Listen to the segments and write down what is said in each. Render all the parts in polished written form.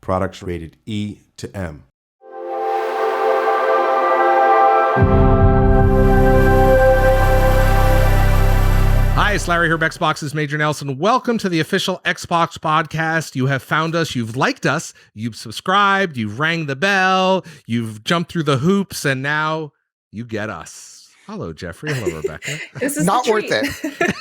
Products rated E to M. Hi, it's Larry here, Xbox's Major Nelson. Welcome to the official Xbox podcast. You have found us, you've liked us, you've subscribed, you've rang the bell, you've jumped through the hoops, and now you get us. Hello, Jeffrey. Hello, Rebecca. This is not worth it.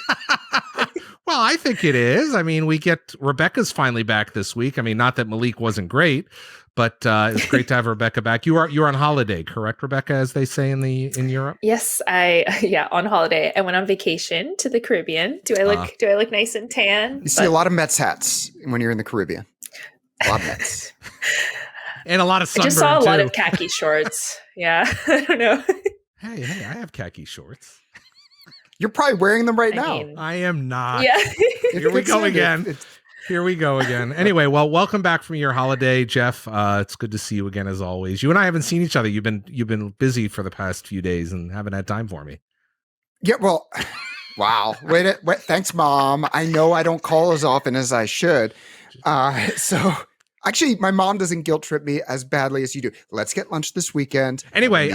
Well, I think it is. I mean, Rebecca's finally back this week. I mean, not that Malik wasn't great, but it's great to have Rebecca back. You're on holiday, correct, Rebecca, as they say in Europe? Yes, on holiday. I went on vacation to the Caribbean. Do I look nice and tan? You see a lot of Mets hats when you're in the Caribbean. A lot of Mets. And a lot of sunburn, I just saw a lot too. of khaki shorts. Yeah, I don't know. Hey, I have khaki shorts. You're probably wearing them right now. I am not. Yeah. Here we go again. Here we go again. Anyway, well, welcome back from your holiday, Jeff. It's good to see you again, as always. You and I haven't seen each other. You've been busy for the past few days and haven't had time for me. Yeah, well, wow. Wait, thanks, Mom. I know I don't call as often as I should. So actually, my mom doesn't guilt trip me as badly as you do. Let's get lunch this weekend. Anyway,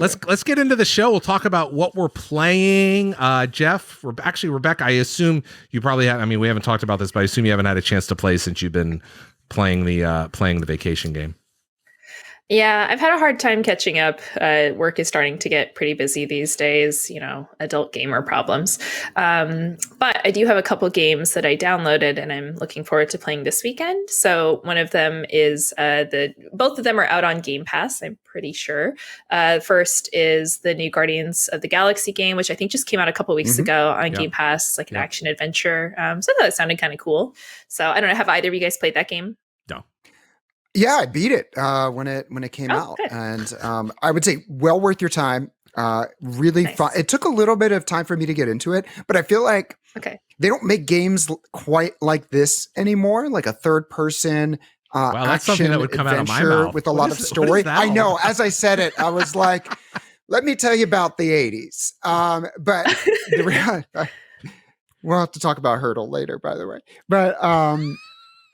let's get into the show. We'll talk about what we're playing. Jeff, Rebecca, I assume you probably have. I mean, we haven't talked about this, but I assume you haven't had a chance to play since you've been playing the vacation game. Yeah, I've had a hard time catching up. Work is starting to get pretty busy these days, adult gamer problems. But I do have a couple games that I downloaded and I'm looking forward to playing this weekend. So one of them is both of them are out on Game Pass, I'm pretty sure. First is the new Guardians of the Galaxy game, which I think just came out a couple weeks ago on Game Pass. It's like an action adventure. So I thought it sounded kind of cool. So I don't know, have either of you guys played that game? No. Yeah, I beat it when it came out, good. and I would say well worth your time. Really Nice. fun. It took a little bit of time for me to get into it, but I feel like they don't make games quite like this anymore, like a third person. Wow, that's something that would come out of my adventure mouth. with a lot of story. I know. As I said it, I was like, "Let me tell you about the '80s." But the reality, we'll have to talk about Hurdle later, by the way. But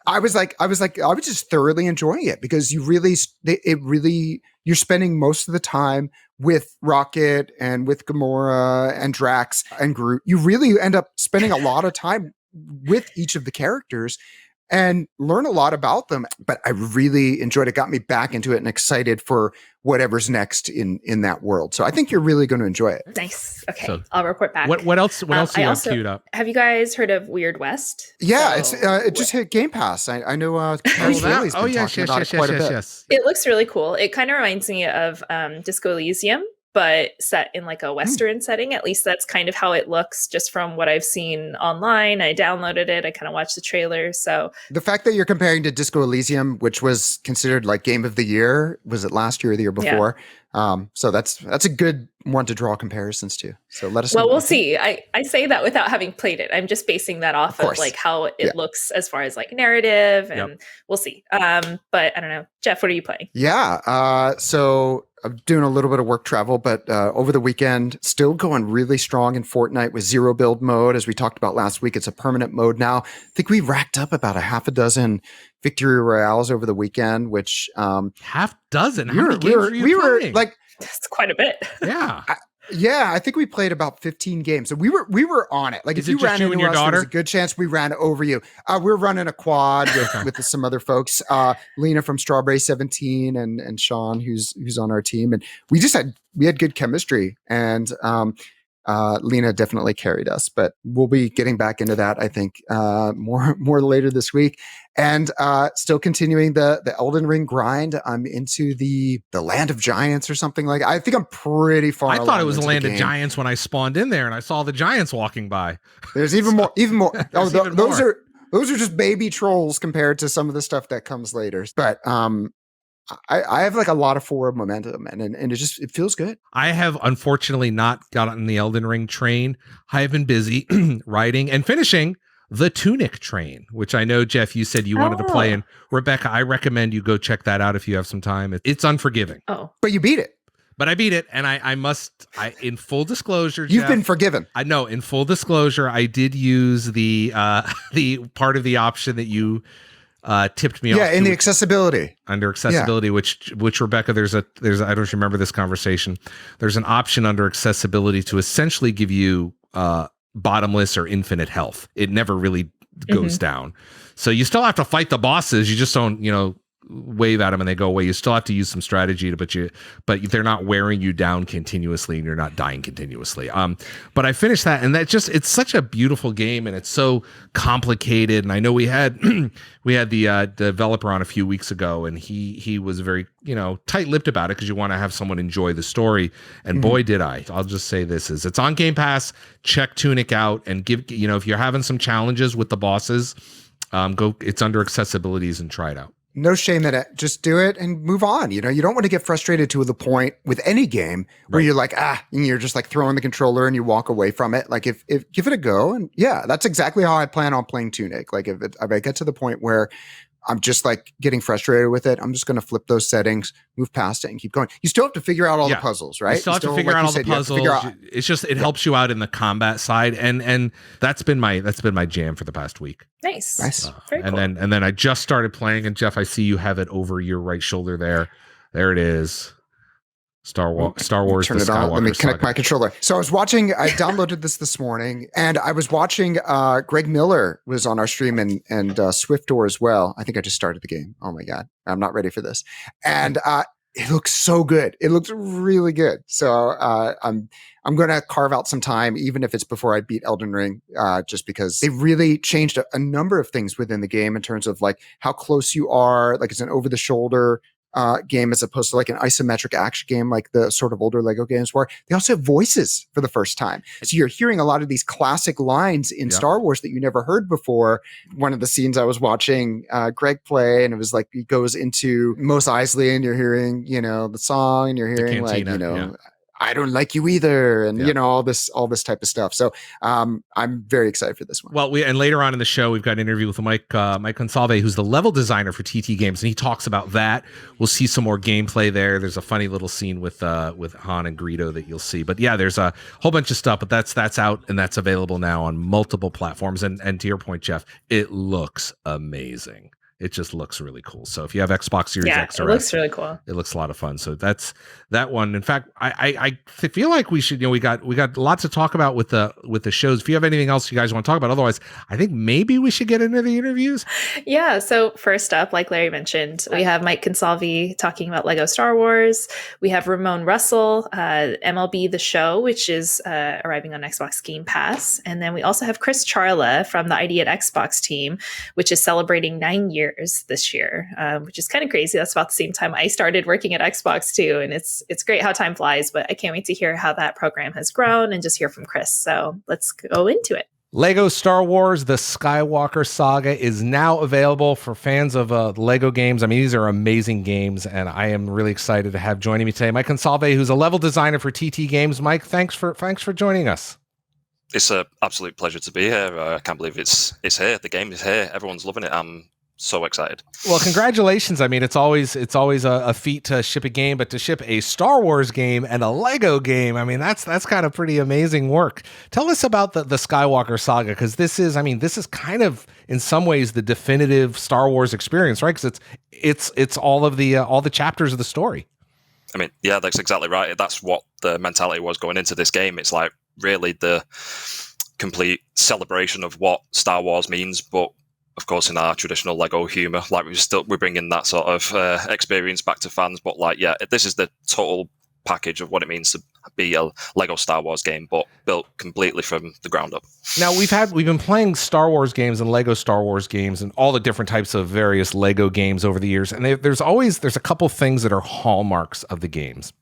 I was just thoroughly enjoying it because you're spending most of the time with Rocket and with Gamora and Drax and Groot. You really end up spending a lot of time with each of the characters and learn a lot about them. But I really enjoyed it, got me back into it and excited for whatever's next in that world. So I think you're really going to enjoy it. Nice. Okay, So, I'll report back. What else do you have queued up? Have you guys heard of Weird West? Yeah, it just hit Game Pass. I know Terrence Daly's been talking about it quite a bit. Yes. It looks really cool. It kind of reminds me of Disco Elysium, but set in like a Western setting. At least that's kind of how it looks just from what I've seen online. I downloaded it. I kind of watched the trailer. So the fact that you're comparing to Disco Elysium, which was considered like Game of the Year, was it last year or the year before? So that's a good one to draw comparisons to. So let us know. Well, we'll see. I say that without having played it. I'm just basing that off of like how it looks as far as like narrative, and we'll see. But I don't know. Jeff, what are you playing? Yeah. So I'm doing a little bit of work travel, but over the weekend, still going really strong in Fortnite with zero build mode. As we talked about last week, it's a permanent mode now. I think we racked up about a half a dozen victory royales over the weekend, which half dozen. How many games were you playing? Like, that's quite a bit. Yeah. I think we played about 15 games. So we were on it. Like, Is if you it just ran you and into your us, daughter? there was a good chance we ran over you. We're running a quad with some other folks. Lena from Strawberry 17 and Sean, who's on our team. And we had good chemistry. And Lena definitely carried us, but we'll be getting back into that, I think, more later this week. And still continuing the Elden Ring grind. I'm into the Land of Giants or something like that. I think I'm pretty far. I thought it was the Land of Giants when I spawned in there and I saw the giants walking by. There's even more. Oh, even those more. are just baby trolls compared to some of the stuff that comes later. But I have like a lot of forward momentum and it feels good. I have unfortunately not got on the Elden Ring train. I have been busy writing and finishing the Tunic train, which I know, Jeff, you said you wanted to play. And Rebecca, I recommend you go check that out if you have some time. It's unforgiving. Oh, but you beat it. But I beat it, and I in full disclosure, you've Jeff, been forgiven. I know. In full disclosure, I did use the part of the option that you tipped me off. Yeah, in the accessibility. Under accessibility, which Rebecca, there's I don't know if you remember this conversation. There's an option under accessibility to essentially give you bottomless or infinite health. It never really goes down. So you still have to fight the bosses. You just don't, wave at them and they go away. You still have to use some strategy but they're not wearing you down continuously and you're not dying continuously. But I finished that, and it's such a beautiful game, and it's so complicated. And I know we had the developer on a few weeks ago, and he was very, tight-lipped about it because you want to have someone enjoy the story. And boy, did I. I'll just say it's on Game Pass. Check Tunic out and if you're having some challenges with the bosses, it's under accessibilities and try it out. No shame in it. Just do it and move on. You don't want to get frustrated to the point with any game where you're like, and you're just like throwing the controller and you walk away from it. Like if give it a go. And that's exactly how I plan on playing Tunic. Like if I get to the point where I'm just like getting frustrated with it, I'm just going to flip those settings, move past it, and keep going. You still have to figure out all the puzzles, right? You still have to figure out all the puzzles. It's just it helps you out in the combat side, and that's been my jam for the past week. Nice. Very cool. And then I just started playing, and Jeff, I see you have it over your right shoulder there. There it is. Star Wars. Turn it on. Let me connect my controller. So I downloaded this morning, and I was watching. Greg Miller was on our stream, and Swiftor as well. I think I just started the game. Oh my god, I'm not ready for this. And it looks so good. It looks really good. So I'm going to carve out some time, even if it's before I beat Elden Ring, just because they really changed a number of things within the game in terms of like how close you are. Like it's an over the shoulder game as opposed to like an isometric action game like the sort of older Lego games were. They also have voices for the first time. So you're hearing a lot of these classic lines in Star Wars that you never heard before. One of the scenes I was watching Greg play, and it was like he goes into Mos Eisley and you're hearing, the song, and you're hearing cantina, I don't like you either, and all this type of stuff. So I'm very excited for this one. Well, and later on in the show, we've got an interview with Mike Consalve, who's the level designer for TT Games, and he talks about that. We'll see some more gameplay there. There's a funny little scene with Han and Greedo that you'll see. But yeah, there's a whole bunch of stuff. But that's out and that's available now on multiple platforms. And to your point, Jeff, it looks amazing. It just looks really cool. So if you have Xbox Series X or it looks really cool. It looks a lot of fun. So that's that one. In fact, I feel like we should, we got lots to talk about with the shows. If you have anything else you guys want to talk about, otherwise, I think maybe we should get into the interviews. Yeah. So first up, like Larry mentioned, we have Mike Consalve talking about Lego Star Wars. We have Ramon Russell, MLB The Show, which is arriving on Xbox Game Pass. And then we also have Chris Charla from the ID at Xbox team, which is celebrating 9 years this year, which is kind of crazy. That's about the same time I started working at Xbox too. And it's great how time flies, but I can't wait to hear how that program has grown and just hear from Chris. So let's go into it. Lego Star Wars, The Skywalker Saga is now available for fans of Lego games. I mean, these are amazing games, and I am really excited to have joining me today Mike Consalve, who's a level designer for TT Games. Mike, thanks for joining us. It's an absolute pleasure to be here. I can't believe it's here. The game is here. Everyone's loving it. I'm so excited. Well, congratulations. I mean, it's always a feat to ship a game, but to ship a Star Wars game and a Lego game, I mean, that's kind of pretty amazing work. Tell us about the Skywalker Saga, because this is kind of in some ways the definitive Star Wars experience, right? Because it's all of the chapters of the story. I mean, yeah, that's exactly right. That's what the mentality was going into this game. It's like really the complete celebration of what Star Wars means, but of course, in our traditional Lego humor, like we're bringing that sort of experience back to fans. But like, yeah, this is the total package of what it means to be a Lego Star Wars game, but built completely from the ground up. Now we've been playing Star Wars games and Lego Star Wars games and all the different types of various Lego games over the years, and there's a couple things that are hallmarks of the games.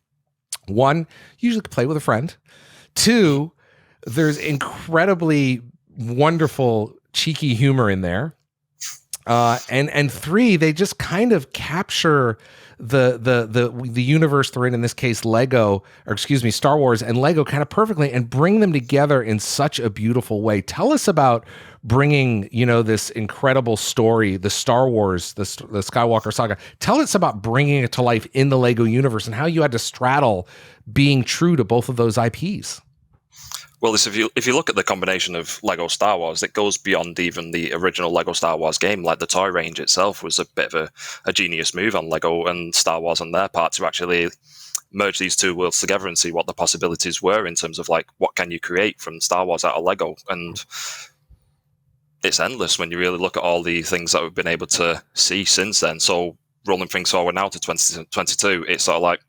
One, you usually play with a friend. Two, there's incredibly wonderful cheeky humor in there. And three, they just kind of capture the universe they're in this case, Star Wars and Lego kind of perfectly, and bring them together in such a beautiful way. Tell us about bringing, this incredible story, the Star Wars, the Skywalker Saga. Tell us about bringing it to life in the Lego universe and how you had to straddle being true to both of those IPs. Well, if you look at the combination of Lego Star Wars, it goes beyond even the original Lego Star Wars game. Like the toy range itself was a bit of a genius move on Lego and Star Wars on their part to actually merge these two worlds together and see what the possibilities were in terms of like what can you create from Star Wars out of Lego. And it's endless when you really look at all the things that we've been able to see since then. So rolling things forward now to 2022, it's sort of like,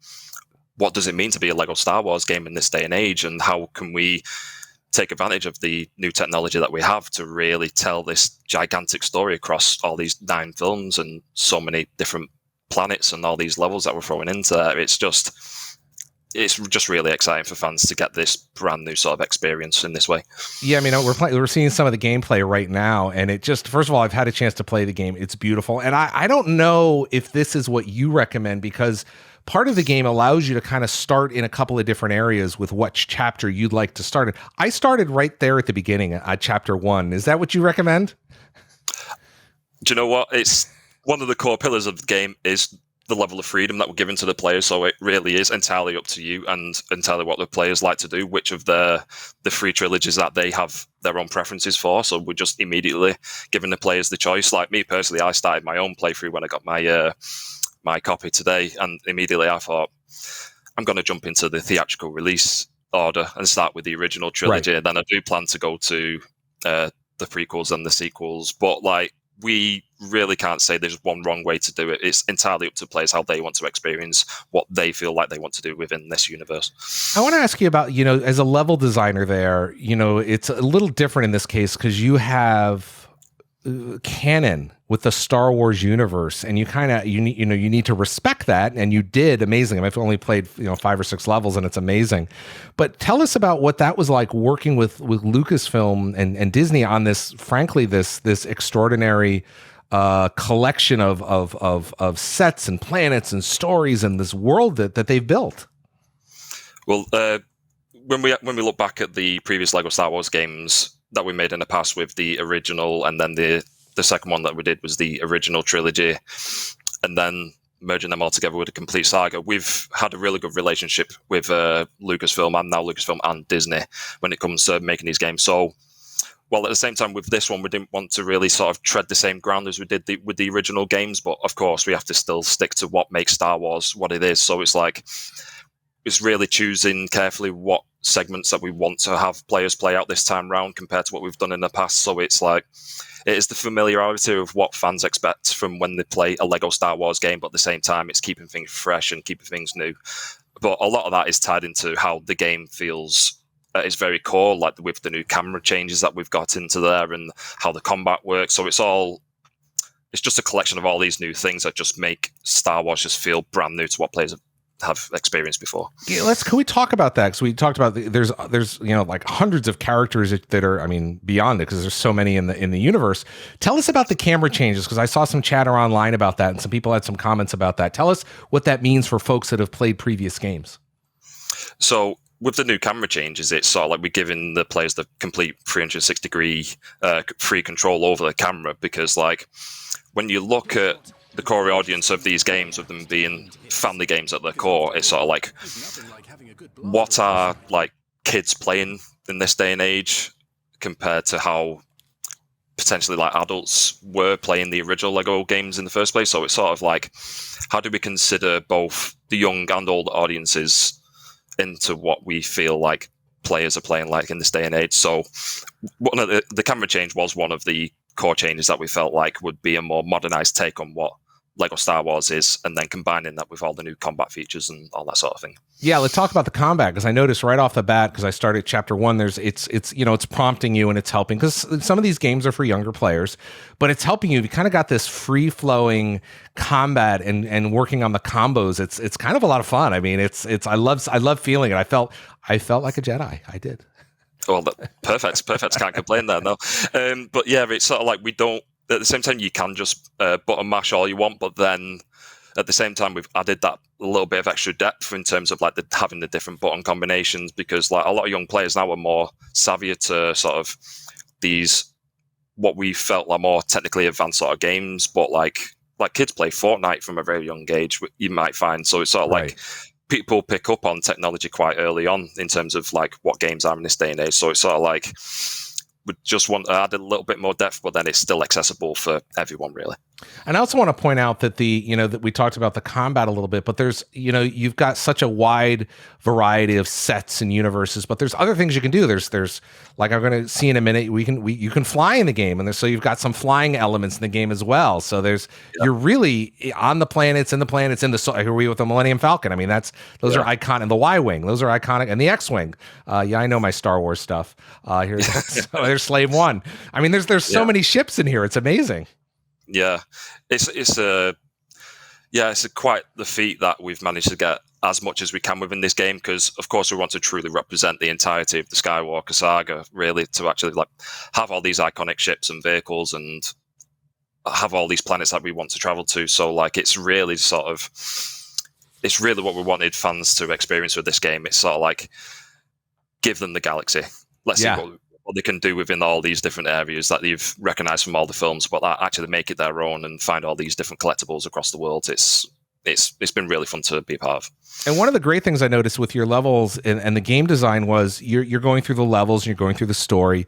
what does it mean to be a Lego Star Wars game in this day and age, and how can we take advantage of the new technology that we have to really tell this gigantic story across all these 9 films and so many different planets and all these levels that we're throwing into there. It's just really exciting for fans to get this brand new sort of experience in this way. Yeah, I mean, we're seeing some of the gameplay right now, and it just, first of all, I've had a chance to play the game. It's beautiful, and I don't know if this is what you recommend, because part of the game allows you to kind of start in a couple of different areas with what chapter you'd like to start in. I started right there at the beginning at chapter 1. Is that what you recommend? Do you know what? It's one of the core pillars of the game is the level of freedom that we're given to the players. So it really is entirely up to you and entirely what the players like to do, which of the 3 trilogies that they have their own preferences for. So we're just immediately giving the players the choice. Like me personally, I started my own playthrough when I got my copy today, and immediately I thought, I'm going to jump into the theatrical release order and start with the original trilogy. Right. And then I do plan to go to the prequels and the sequels. But like, we really can't say there's one wrong way to do it. It's entirely up to players how they want to experience what they feel like they want to do within this universe. I want to ask you about, as a level designer there, it's a little different in this case because you have canon with the Star Wars universe, and you need to respect that, and you did amazing. I've only played 5 or 6 levels, and it's amazing. But tell us about what that was like working with Lucasfilm and Disney on this, frankly, this extraordinary collection of sets and planets and stories and this world that they've built. Well, when we look back at the previous Lego Star Wars games that we made in the past with the original, and then the second one that we did was the original trilogy, and then merging them all together with a complete saga, we've had a really good relationship with Lucasfilm and Disney when it comes to making these games. So, while at the same time with this one, we didn't want to really sort of tread the same ground as we did with the original games, but of course we have to still stick to what makes Star Wars what it is. So it's like, it's really choosing carefully what segments that we want to have players play out this time round compared to what we've done in the past. So it's like, it is the familiarity of what fans expect from when they play a Lego Star Wars game, but at the same time, it's keeping things fresh and keeping things new. But a lot of that is tied into how the game feels at its very core, like with the new camera changes that we've got into there and how the combat works. So it's just a collection of all these new things that just make Star Wars just feel brand new to what players have experienced before. Yeah, can we talk about that? Because we talked about there's like hundreds of characters that are, beyond it, because there's so many in the universe. Tell us about the camera changes, because I saw some chatter online about that and some people had some comments about that. Tell us what that means for folks that have played previous games. So with the new camera changes, it's sort of like we're giving the players the complete 360-degree free control over the camera, because like when you look at the core audience of these games, of them being family games at their core, it's sort of like, what are like kids playing in this day and age compared to how potentially like adults were playing the original Lego games in the first place? So it's sort of like, how do we consider both the young and old audiences into what we feel like players are playing like in this day and age? So one of the camera change was one of the core changes that we felt like would be a more modernized take on what Lego Star Wars is, and then combining that with all the new combat features and all that sort of thing. Yeah, let's talk about the combat, because I noticed right off the bat, because I started chapter 1, it's prompting you and it's helping, because some of these games are for younger players, but it's helping you. You kind of got this free-flowing combat and working on the combos. It's kind of a lot of fun. I love feeling it. I felt like a Jedi. I did. Well, perfect. Can't complain there, no. But yeah, it's sort of like we don't. At the same time, you can just button mash all you want, but then at the same time, we've added that a little bit of extra depth in terms of like having the different button combinations, because like a lot of young players now are more savvier to sort of these what we felt like more technically advanced sort of games, but like kids play Fortnite from a very young age, you might find. So it's sort of like people pick up on technology quite early on in terms of like what games are in this day and age. So it's sort of like we just want to add a little bit more depth, but then it's still accessible for everyone, really. And I also want to point out that that we talked about the combat a little bit, but there's, you've got such a wide variety of sets and universes, but there's other things you can do. There's like I'm going to see in a minute, you can fly in the game, and so you've got some flying elements in the game as well. So you're really on the planets, in here we with the Millennium Falcon. I mean, those are iconic, and the Y-Wing, those are iconic, and the X-Wing. I know my Star Wars stuff. Here, so there's Slave One. I mean, there's so many ships in here. It's amazing. Yeah, it's quite the feat that we've managed to get as much as we can within this game, because of course we want to truly represent the entirety of the Skywalker saga, really, to actually like have all these iconic ships and vehicles and have all these planets that we want to travel to. So like it's really what we wanted fans to experience with this game. It's sort of like give them the galaxy. Let's see what they can do within all these different areas that you've recognized from all the films, but that actually make it their own and find all these different collectibles across the world. It's been really fun to be a part of. And one of the great things I noticed with your levels and the game design was you're going through the levels and you're going through the story,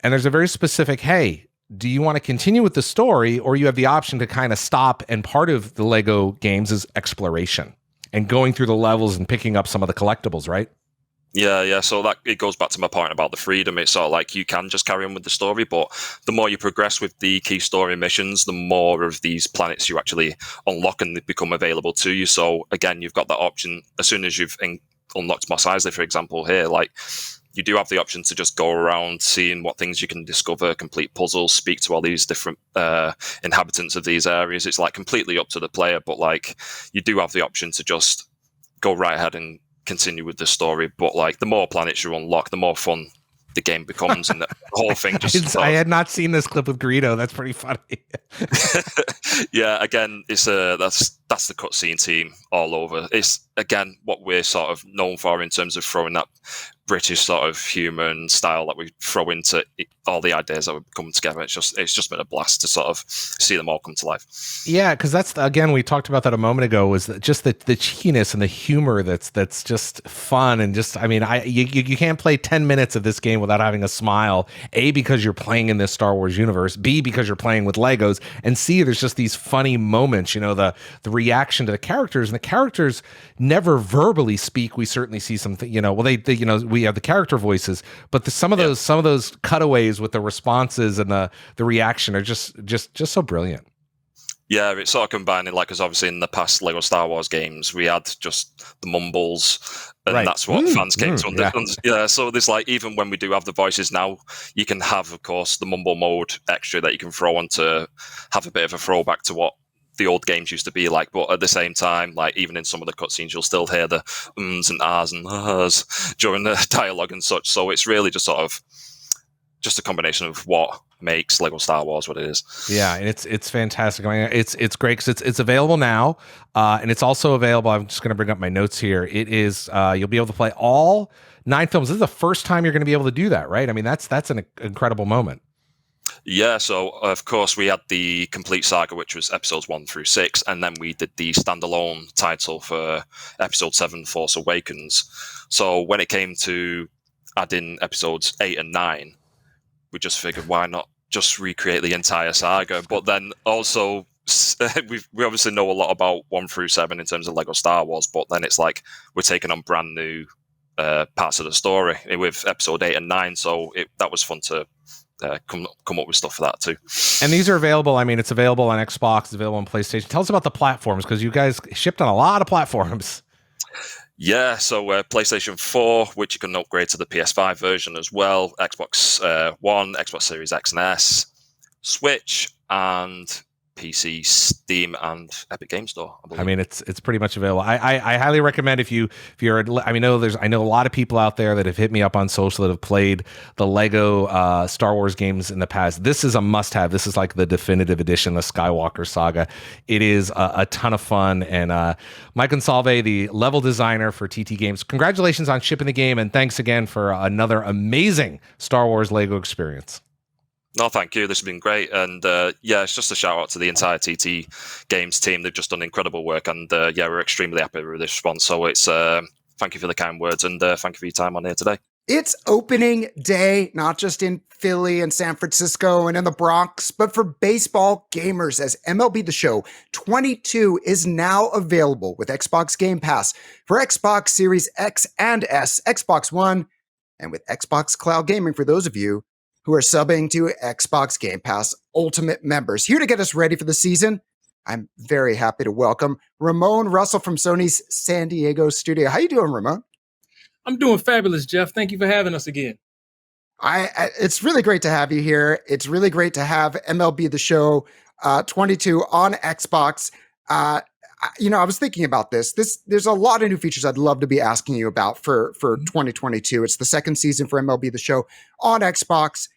and there's a very specific, hey, do you want to continue with the story, or you have the option to kind of stop, and part of the Lego games is exploration and going through the levels and picking up some of the collectibles, right? Yeah. So that it goes back to my point about the freedom. It's sort of like you can just carry on with the story, but the more you progress with the key story missions, the more of these planets you actually unlock and they become available to you. So again, you've got that option as soon as you've unlocked Mos Eisley, for example, here, like you do have the option to just go around seeing what things you can discover, complete puzzles, speak to all these different inhabitants of these areas. It's like completely up to the player, but like you do have the option to just go right ahead and continue with the story. But like the more planets you unlock, the more fun the game becomes, and the whole thing just I had not seen this clip with Greedo. That's pretty funny. Yeah, again, it's that's the cutscene team all over. It's again what we're sort of known for in terms of throwing that British sort of humour and style that we throw into all the ideas that would come together. It's just been a blast to sort of see them all come to life. Yeah, because that's again, we talked about that a moment ago, was that just the cheekiness and the humor that's just fun, and just, I mean, you can't play 10 minutes of this game without having a smile. A, because you're playing in this Star Wars universe. B, because you're playing with Legos. And C, there's just these funny moments. The reaction to the characters, and the characters never verbally speak. We certainly see something. We have the character voices, but some of those cutaways with the responses and the reaction are just so brilliant. Yeah, it's sort of combining, like, because obviously in the past Lego Star Wars games, we had just the mumbles, and that's what fans came to understand. Yeah, so there's like, even when we do have the voices now, you can have, of course, the mumble mode extra that you can throw on to have a bit of a throwback to what the old games used to be like. But at the same time, like, even in some of the cutscenes, you'll still hear the ums and ahs and ahs during the dialogue and such. So it's really just sort of just a combination of what makes Lego Star Wars what it is. Yeah, and it's fantastic. I mean, it's great because it's available now, and it's also available. I'm just going to bring up my notes here. It is you'll be able to play all 9 films. This is the first time you're going to be able to do that, right? I mean, that's an incredible moment. Yeah, so of course we had the complete saga, which was episodes 1 through 6, and then we did the standalone title for episode 7, Force Awakens. So when it came to adding episodes 8 and 9, we just figured, why not just recreate the entire saga? But then also, we obviously know a lot about 1 through 7 in terms of Lego Star Wars, but then it's like we're taking on brand new parts of the story with episode 8 and 9. So that was fun to come up with stuff for that too. And these are available. I mean, it's available on Xbox, it's available on PlayStation. Tell us about the platforms, because you guys shipped on a lot of platforms. Yeah, so PlayStation 4, which you can upgrade to the PS5 version as well, Xbox One, Xbox Series X and S, Switch, and PC, Steam, and Epic Game Store. I mean, it's pretty much available. I highly recommend if you're. I know a lot of people out there that have hit me up on social that have played the Lego Star Wars games in the past. This is a must-have. This is like the definitive edition, the Skywalker Saga. It is a ton of fun. And Mike Gonsalve, the level designer for TT Games, congratulations on shipping the game, and thanks again for another amazing Star Wars Lego experience. No, thank you. This has been great. And yeah, it's just a shout out to the entire TT Games team. They've just done incredible work. And yeah, we're extremely happy with this response. So it's thank you for the kind words and thank you for your time on here today. It's opening day, not just in Philly and San Francisco and in the Bronx, but for baseball gamers, as MLB The Show 22 is now available with Xbox Game Pass for Xbox Series X and S, Xbox One, and with Xbox Cloud Gaming for those of you who are subbing to Xbox Game Pass Ultimate members. Here to get us ready for the season, I'm very happy to welcome Ramon Russell from Sony's San Diego studio. How you doing, Ramon? I'm doing fabulous, Jeff. Thank you for having us again. It's really great to have you here. It's really great to have MLB The Show 22 on Xbox. I was thinking about this. There's a lot of new features I'd love to be asking you about for 2022. It's the second season for MLB The Show on Xbox,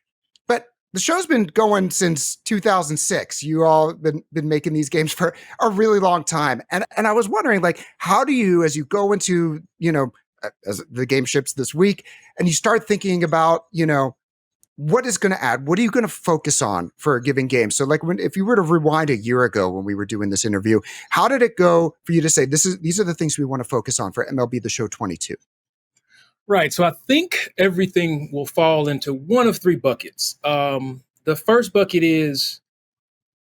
but the show's been going since 2006. You all been making these games for a really long time, and I was wondering, like, how do you, as you go into as the game ships this week, and you start thinking about, what is going to add? What are you going to focus on for a given game? So, like, if you were to rewind a year ago when we were doing this interview, how did it go for you to say these are the things we want to focus on for MLB The Show 22? Right. So I think everything will fall into one of three buckets. The first bucket is,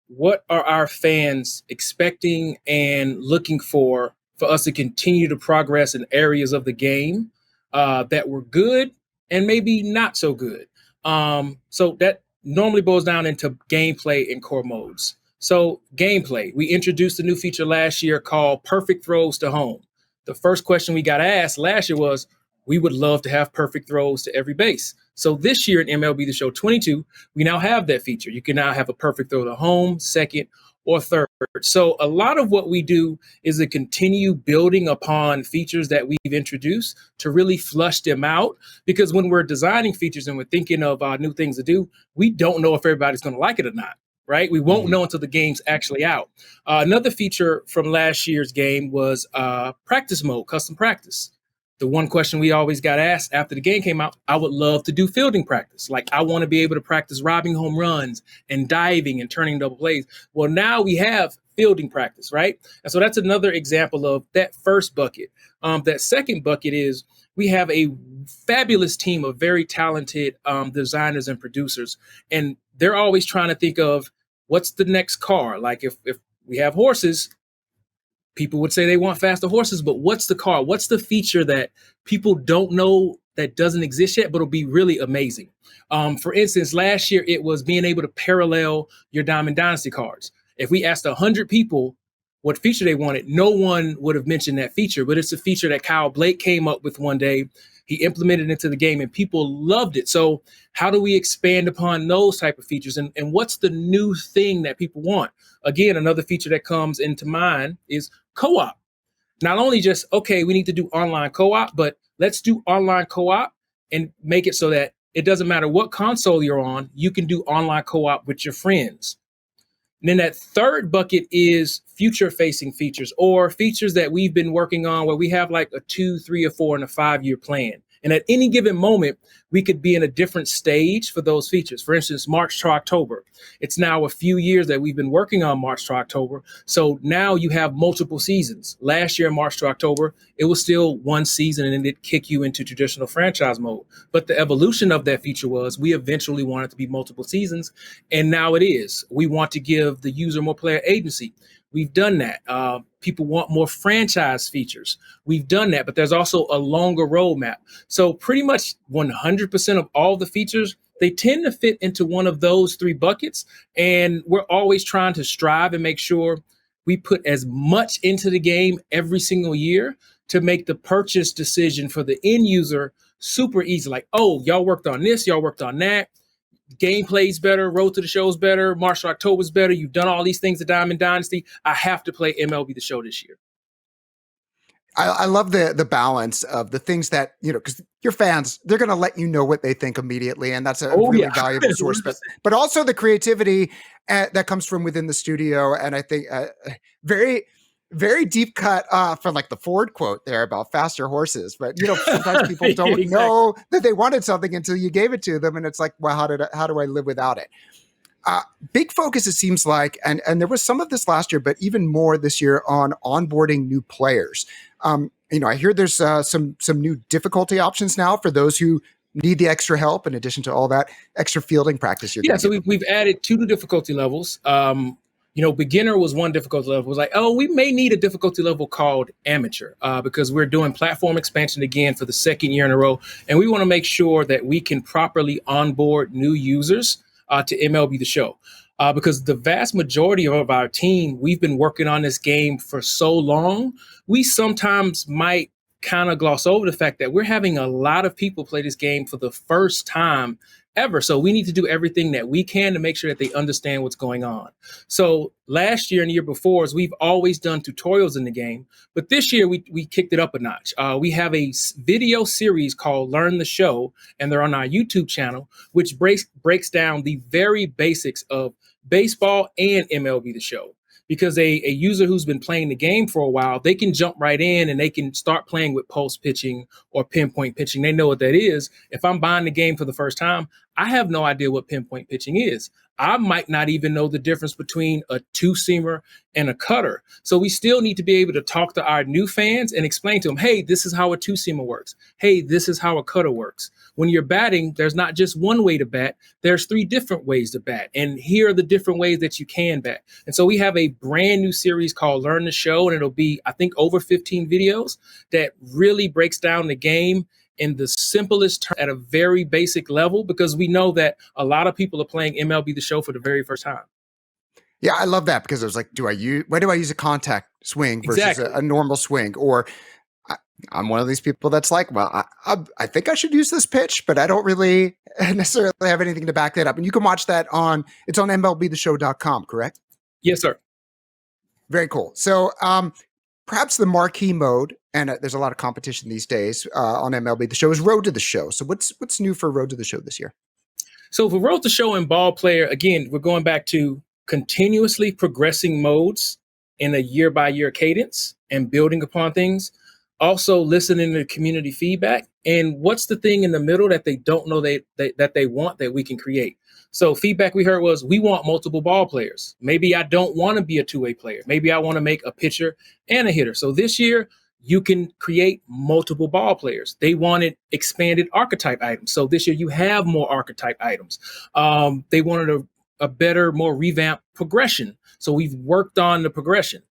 what are our fans expecting and looking for us to continue to progress in areas of the game that were good and maybe not so good. So that normally boils down into gameplay and core modes. So gameplay, we introduced a new feature last year called Perfect Throws to Home. The first question we got asked last year was, we would love to have perfect throws to every base. So this year in MLB The Show 22, we now have that feature. You can now have a perfect throw to home, second, or third. So a lot of what we do is to continue building upon features that we've introduced to really flush them out. Because when we're designing features and we're thinking of new things to do, we don't know if everybody's going to like it or not, right? We won't know until the game's actually out. Another feature from last year's game was practice mode, custom practice. The one question we always got asked after the game came out, I would love to do fielding practice. Like, I want to be able to practice robbing home runs and diving and turning double plays. Well, now we have fielding practice, right? And so that's another example of that first bucket. That second bucket is, we have a fabulous team of very talented designers and producers. And they're always trying to think of, what's the next car? Like, if we have horses, people would say they want faster horses, but what's the car? What's the feature that people don't know that doesn't exist yet, but will be really amazing? For instance, last year, it was being able to parallel your Diamond Dynasty cards. If we asked 100 people what feature they wanted, no one would have mentioned that feature, but it's a feature that Kyle Blake came up with one day. He implemented it into the game and people loved it. So how do we expand upon those type of features? And what's the new thing that people want? Again, another feature that comes into mind is co-op. Not only just, okay, we need to do online co-op, but let's do online co-op and make it so that it doesn't matter what console you're on, you can do online co-op with your friends. And then that third bucket is future-facing features, or features that we've been working on where we have like a 2, 3, or 4, and a 5-year plan. And at any given moment, we could be in a different stage for those features. For instance, March to October. It's now a few years that we've been working on March to October. So now you have multiple seasons. Last year, March to October, it was still one season and then it'd kick you into traditional franchise mode. But the evolution of that feature was, we eventually want it to be multiple seasons. And now it is. We want to give the user more player agency. We've done that. People want more franchise features. We've done that, but there's also a longer roadmap. So pretty much 100% of all the features, they tend to fit into one of those three buckets. And we're always trying to strive and make sure we put as much into the game every single year to make the purchase decision for the end user super easy. Like, oh, y'all worked on this, y'all worked on that. Gameplay's better, Road to the Show's better, March to October's better. You've done all these things at Diamond Dynasty. I have to play MLB The Show this year. I love the balance of the things that, because your fans, they're going to let you know what they think immediately. And that's a really valuable source, but also the creativity that comes from within the studio. And I think very, very deep cut from like the Ford quote there about faster horses. But sometimes people don't Exactly. know that they wanted something until you gave it to them, and it's like, well, how do I live without it? Big focus, it seems like, and there was some of this last year, but even more this year on onboarding new players. I hear there's some new difficulty options now for those who need the extra help in addition to all that extra fielding practice you're Yeah, going to so we've added 2 new difficulty levels. Beginner was one difficulty level. It was like, oh, we may need a difficulty level called amateur because we're doing platform expansion again for the second year in a row. And we want to make sure that we can properly onboard new users to MLB The Show. Because the vast majority of our team, we've been working on this game for so long, we sometimes might kind of gloss over the fact that we're having a lot of people play this game for the first time ever. So we need to do everything that we can to make sure that they understand what's going on. So last year and the year before, we've always done tutorials in the game. But this year, we kicked it up a notch. We have a video series called Learn the Show, and they're on our YouTube channel, which breaks down the very basics of baseball and MLB The Show. Because a user who's been playing the game for a while, they can jump right in and they can start playing with pulse pitching or pinpoint pitching. They know what that is. If I'm buying the game for the first time, I have no idea what pinpoint pitching is. I might not even know the difference between a 2-seamer and a cutter. So we still need to be able to talk to our new fans and explain to them, hey, this is how a 2-seamer works. Hey, this is how a cutter works. When you're batting, there's not just one way to bat. There's 3 different ways to bat. And here are the different ways that you can bat. And so we have a brand new series called Learn the Show, and it'll be, I think, over 15 videos that really breaks down the game in the simplest term at a very basic level, because we know that a lot of people are playing MLB The Show for the very first time. Yeah, I love that because I was like, when do I use a contact swing versus Exactly. a normal swing? Or I'm one of these people that's like, well, I think I should use this pitch, but I don't really necessarily have anything to back that up. And you can watch that it's on MLBtheshow.com, correct? Yes, sir. Very cool. So perhaps the marquee mode, and there's a lot of competition these days on MLB The Show, is Road to the Show. So what's new for Road to the Show this year? So for Road to Show and Ball Player, again, we're going back to continuously progressing modes in a year-by-year cadence and building upon things. Also listening to community feedback. And what's the thing in the middle that they don't know that they want that we can create? So feedback we heard was, we want multiple ball players. Maybe I don't want to be a 2-way player. Maybe I want to make a pitcher and a hitter. So this year, you can create multiple ball players. They wanted expanded archetype items. So this year, you have more archetype items. They wanted a better, more revamped progression. So we've worked on the progression.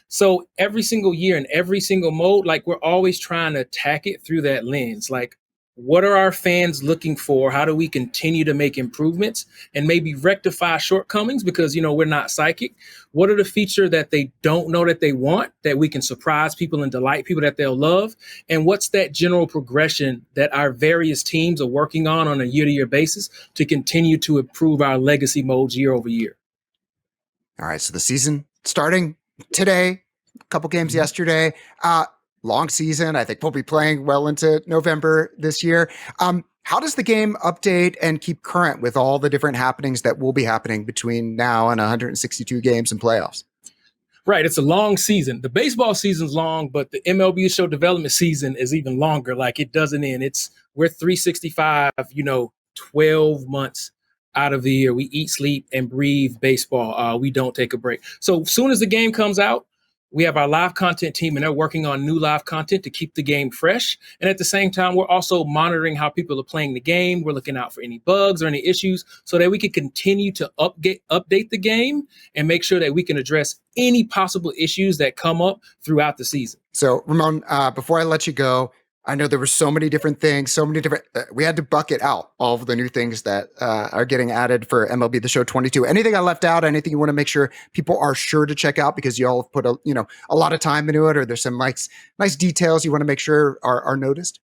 So every single year in every single mode, like, we're always trying to attack it through that lens. Like, what are our fans looking for? How do we continue to make improvements and maybe rectify shortcomings? Because, we're not psychic. What are the features that they don't know that they want, that we can surprise people and delight people that they'll love? And what's that general progression that our various teams are working on a year-to-year basis to continue to improve our legacy modes year over year? All right. So the season starting today, a couple games yesterday. Long season. I think we'll be playing well into November this year. How does the game update and keep current with all the different happenings that will be happening between now and 162 games and playoffs? Right. It's a long season. The baseball season's long, but the MLB Show development season is even longer. Like, it doesn't end. We're 365, 12 months out of the year. We eat, sleep, and breathe baseball. We don't take a break. So as soon as the game comes out, we have our live content team, and they're working on new live content to keep the game fresh. And at the same time, we're also monitoring how people are playing the game. We're looking out for any bugs or any issues so that we can continue to update the game and make sure that we can address any possible issues that come up throughout the season. So, Ramon, before I let you go, I know there were so many different things, we had to bucket out all of the new things that are getting added for MLB The Show 22. Anything I left out, anything you want to make sure people are sure to check out because you all have put a lot of time into it, or there's some nice details you want to make sure are noticed?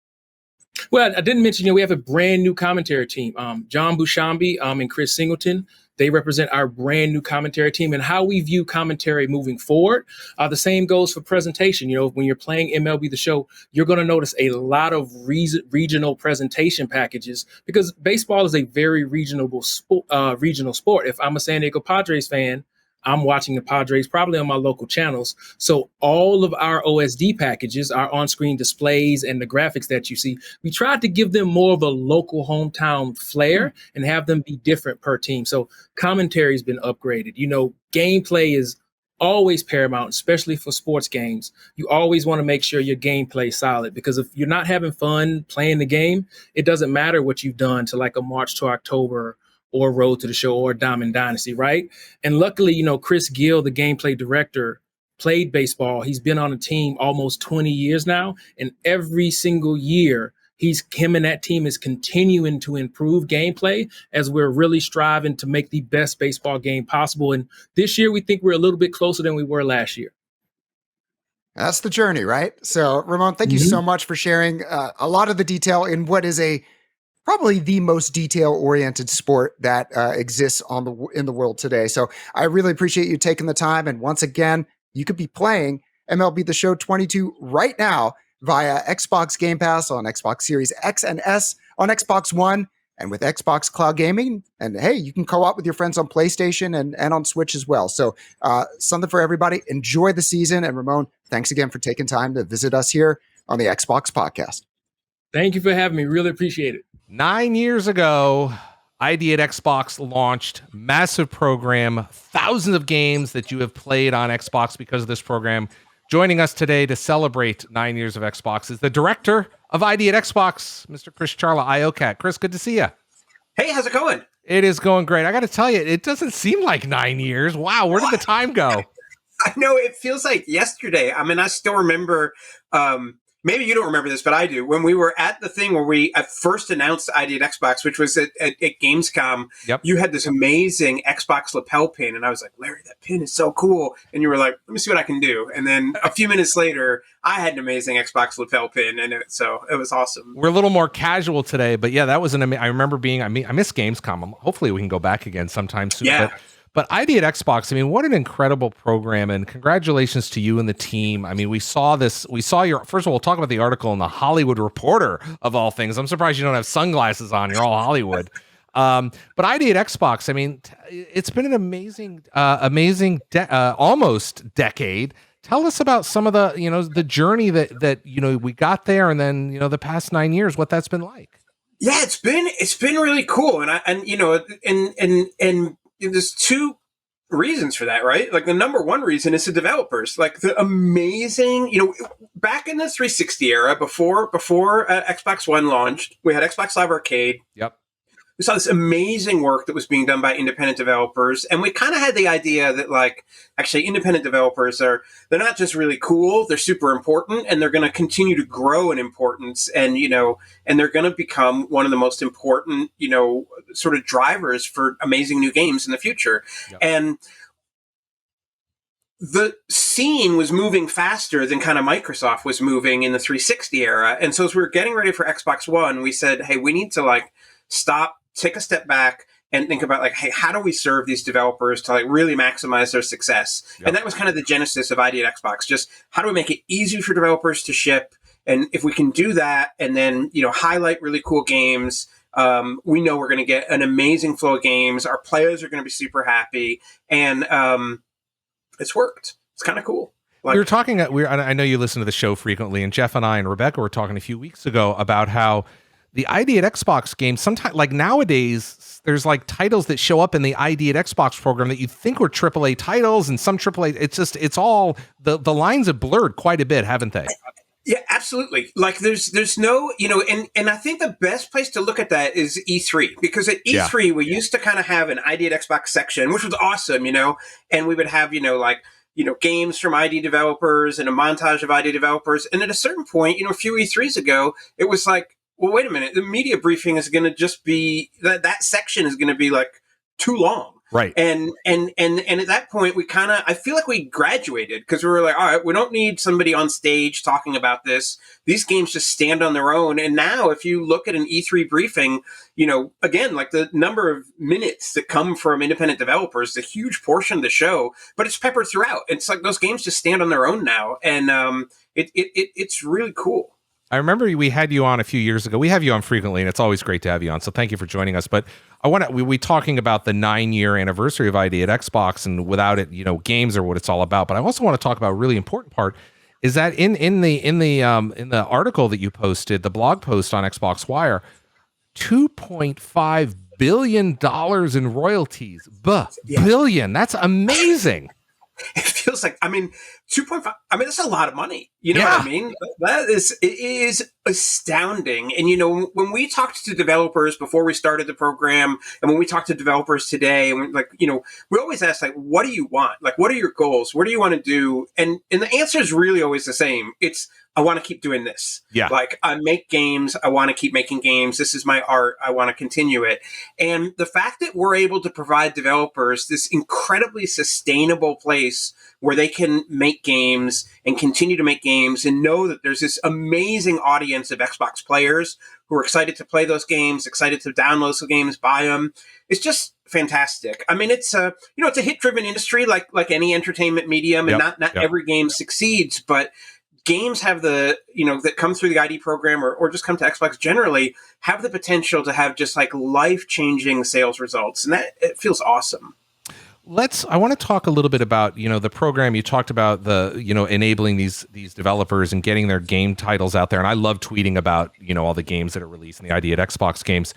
Well, I didn't mention, we have a brand new commentary team. John Bushambi and Chris Singleton, they represent our brand new commentary team and how we view commentary moving forward. The same goes for presentation. When you're playing MLB The Show, you're going to notice a lot of regional presentation packages because baseball is a very regional sport. If I'm a San Diego Padres fan, I'm watching the Padres probably on my local channels. So all of our OSD packages, our on-screen displays and the graphics that you see, we tried to give them more of a local hometown flair and have them be different per team. So commentary's been upgraded. Gameplay is always paramount, especially for sports games. You always want to make sure your gameplay is solid, because if you're not having fun playing the game, it doesn't matter what you've done to like a March to October or Road to the Show or Diamond Dynasty, right? And luckily, Chris Gill, the gameplay director, played baseball. He's been on a team almost 20 years now, and every single year, him and that team is continuing to improve gameplay as we're really striving to make the best baseball game possible. And this year, we think we're a little bit closer than we were last year. That's the journey, right? So, Ramon, thank you so much for sharing a lot of the detail in what is probably the most detail-oriented sport that exists in the world today. So I really appreciate you taking the time. And once again, you could be playing MLB The Show 22 right now via Xbox Game Pass on Xbox Series X and S, on Xbox One, and with Xbox Cloud Gaming. And hey, you can co-op with your friends on PlayStation and on Switch as well. So something for everybody. Enjoy the season. And Ramon, thanks again for taking time to visit us here on the Xbox Podcast. Thank you for having me. Really appreciate it. 9 years ago, ID at Xbox launched massive program, thousands of games that you have played on Xbox because of this program. Joining us today to celebrate 9 years of Xbox is the director of ID at Xbox, Mr. Chris Charla, IOCAT. Chris, good to see you. Hey, how's it going? It is going great. I got to tell you, it doesn't seem like 9 years. Wow, where did the time go? I know it feels like yesterday. I mean, I still remember, maybe you don't remember this, but I do. When we were at the thing where we first announced ID at Xbox, which was at Gamescom, Yep. You had this amazing Xbox lapel pin. And I was like, Larry, that pin is so cool. And you were like, let me see what I can do. And then a few minutes later, I had an amazing Xbox lapel pin. And so it was awesome. We're a little more casual today, but yeah, that was I remember I miss Gamescom. Hopefully we can go back again sometime soon. Yeah. But ID at Xbox, I mean, what an incredible program, and congratulations to you and the team. I mean, first of all, we'll talk about the article in the Hollywood Reporter of all things. I'm surprised you don't have sunglasses on. You're all Hollywood. But ID at Xbox, I mean, it's been an amazing almost decade. Tell us about some of the journey that we got there, and then, the past 9 years, what that's been like. Yeah, it's been really cool. And there's two reasons for that, right? Like the number one reason is the developers, like the amazing, back in the 360 era, before Xbox One launched, we had Xbox Live Arcade. Yep. We saw this amazing work that was being done by independent developers. And we kind of had the idea that actually independent developers they're not just really cool, they're super important, and they're going to continue to grow in importance. And, and they're going to become one of the most important, sort of drivers for amazing new games in the future. Yep. And the scene was moving faster than kind of Microsoft was moving in the 360 era. And so as we were getting ready for Xbox One, we said, hey, we need to stop, take a step back, and think about hey, how do we serve these developers to really maximize their success? Yep. And that was kind of the genesis of ID at Xbox. Just how do we make it easy for developers to ship? And if we can do that, and then highlight really cool games, we know we're going to get an amazing flow of games. Our players are going to be super happy, and it's worked. It's kind of cool. We were talking. I know you listen to the show frequently, and Jeff and I and Rebecca were talking a few weeks ago about how the ID at Xbox games, sometimes nowadays, there's titles that show up in the ID at Xbox program that you think were AAA titles, and some AAA. It's all the lines have blurred quite a bit, haven't they? Yeah, absolutely. There's no, and I think the best place to look at that is E3, because at E3 we used to kind of have an ID at Xbox section, which was awesome, and we would have games from ID developers and a montage of ID developers, and at a certain point, a few E3s ago, it was well, wait a minute. The media briefing is going to just be that section is going to be too long. Right. And at that point, I feel like we graduated, because we were all right, we don't need somebody on stage talking about this. These games just stand on their own. And now if you look at an E3 briefing, again, the number of minutes that come from independent developers is a huge portion of the show, but it's peppered throughout. It's those games just stand on their own now. And it's really cool. I remember we had you on a few years ago. We have you on frequently, and it's always great to have you on. So thank you for joining us. But I want to we talking about the 9-year anniversary of ID at Xbox, and without it, games are what it's all about. But I also want to talk about a really important part is that in the article that you posted, the blog post on Xbox Wire, $2.5 billion in royalties. Billion. That's amazing. It feels like, 2.5, that's a lot of money. You know what I mean? It is astounding. And, when we talked to developers before we started the program, and when we talk to developers today, and we always ask, what do you want? What are your goals? What do you want to do? And the answer is really always the same. It's, I want to keep doing this. Yeah. I make games. I want to keep making games. This is my art. I want to continue it. And the fact that we're able to provide developers this incredibly sustainable place where they can make games and continue to make games and know that there's this amazing audience of Xbox players who are excited to play those games, excited to download those games, buy them. It's just fantastic. It's a hit-driven industry like any entertainment medium, and not every game succeeds, but games have that come through the ID program or just come to Xbox generally have the potential to have just life-changing sales results. And that it feels awesome. I want to talk a little bit about, the program. You talked about enabling these developers and getting their game titles out there. And I love tweeting about, all the games that are released in the ID at Xbox games.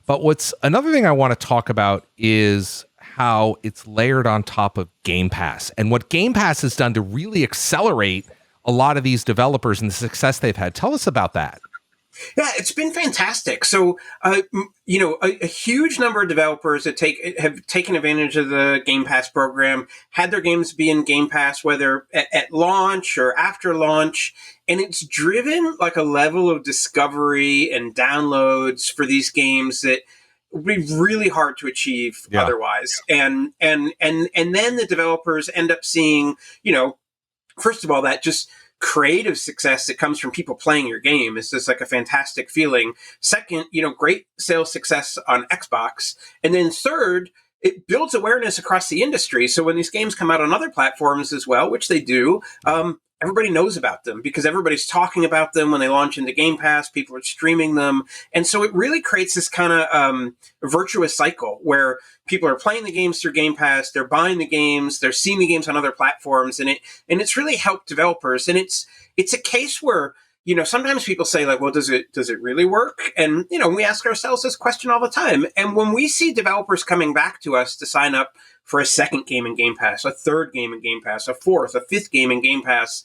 But another thing I want to talk about is how it's layered on top of Game Pass and what Game Pass has done to really accelerate a lot of these developers and the success they've had. Tell us about that. Yeah, it's been fantastic. So, a huge number of developers that have taken advantage of the Game Pass program, had their games be in Game Pass, whether at launch or after launch. And it's driven a level of discovery and downloads for these games that would be really hard to achieve otherwise. And then the developers end up seeing, first of all, that just creative success that comes from people playing your game is just a fantastic feeling. Second, great sales success on Xbox. And then third, it builds awareness across the industry. So when these games come out on other platforms as well, which they do, everybody knows about them because everybody's talking about them when they launch into Game Pass. People are streaming them. And so it really creates this kind of virtuous cycle where people are playing the games through Game Pass, they're buying the games, they're seeing the games on other platforms, and it's really helped developers. And it's a case where, sometimes people say well, does it really work? And, we ask ourselves this question all the time. And when we see developers coming back to us to sign up for a second game in Game Pass, a third game in Game Pass, a fourth, a fifth game in Game Pass,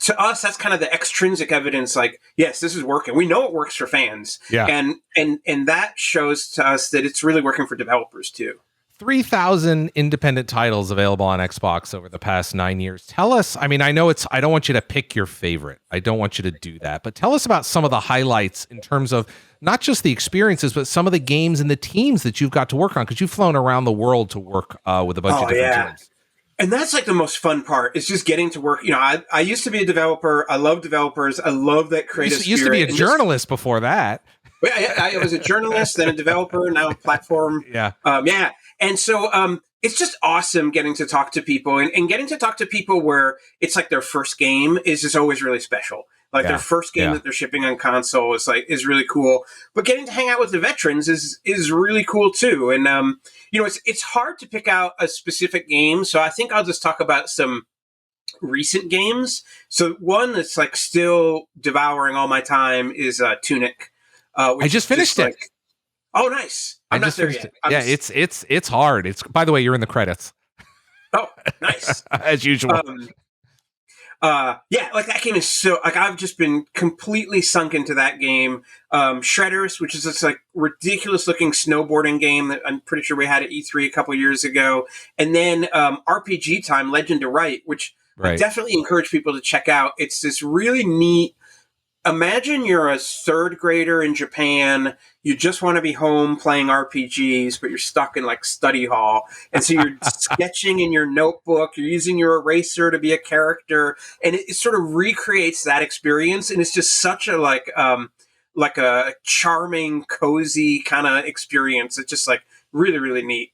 to us, that's kind of the extrinsic evidence. Yes, this is working. We know it works for fans. Yeah. And that shows to us that it's really working for developers too. 3,000 independent titles available on Xbox over the past 9 years. Tell us, I know I don't want you to pick your favorite. I don't want you to do that, but tell us about some of the highlights in terms of not just the experiences, but some of the games and the teams that you've got to work on, because you've flown around the world to work with a bunch of different teams. And that's the most fun part. It's just getting to work. I used to be a developer. I love developers. I love that creative spirit. You used to be a journalist before that. I was a journalist, then a developer, now a platform. Yeah. And so it's just awesome getting to talk to people and getting to talk to people where it's their first game is just always really special. Their first game that they're shipping on console is really cool. But getting to hang out with the veterans is really cool too. And it's hard to pick out a specific game, so I think I'll just talk about some recent games. So one that's still devouring all my time is Tunic. I just finished it. Oh, nice! I'm not there yet. Yeah, it's hard. It's, by the way, you're in the credits. Oh, nice. As usual. That game is so I've just been completely sunk into that game. Shredders, which is this ridiculous looking snowboarding game that I'm pretty sure we had at E3 a couple years ago, and then RPG Time: Legend to Write, which I definitely encourage people to check out. It's this really neat. Imagine you're a third grader in Japan. You just want to be home playing RPGs, but you're stuck in study hall. And so you're sketching in your notebook. You're using your eraser to be a character. And it sort of recreates that experience. And it's just such a a charming, cozy kind of experience. It's just really, really neat.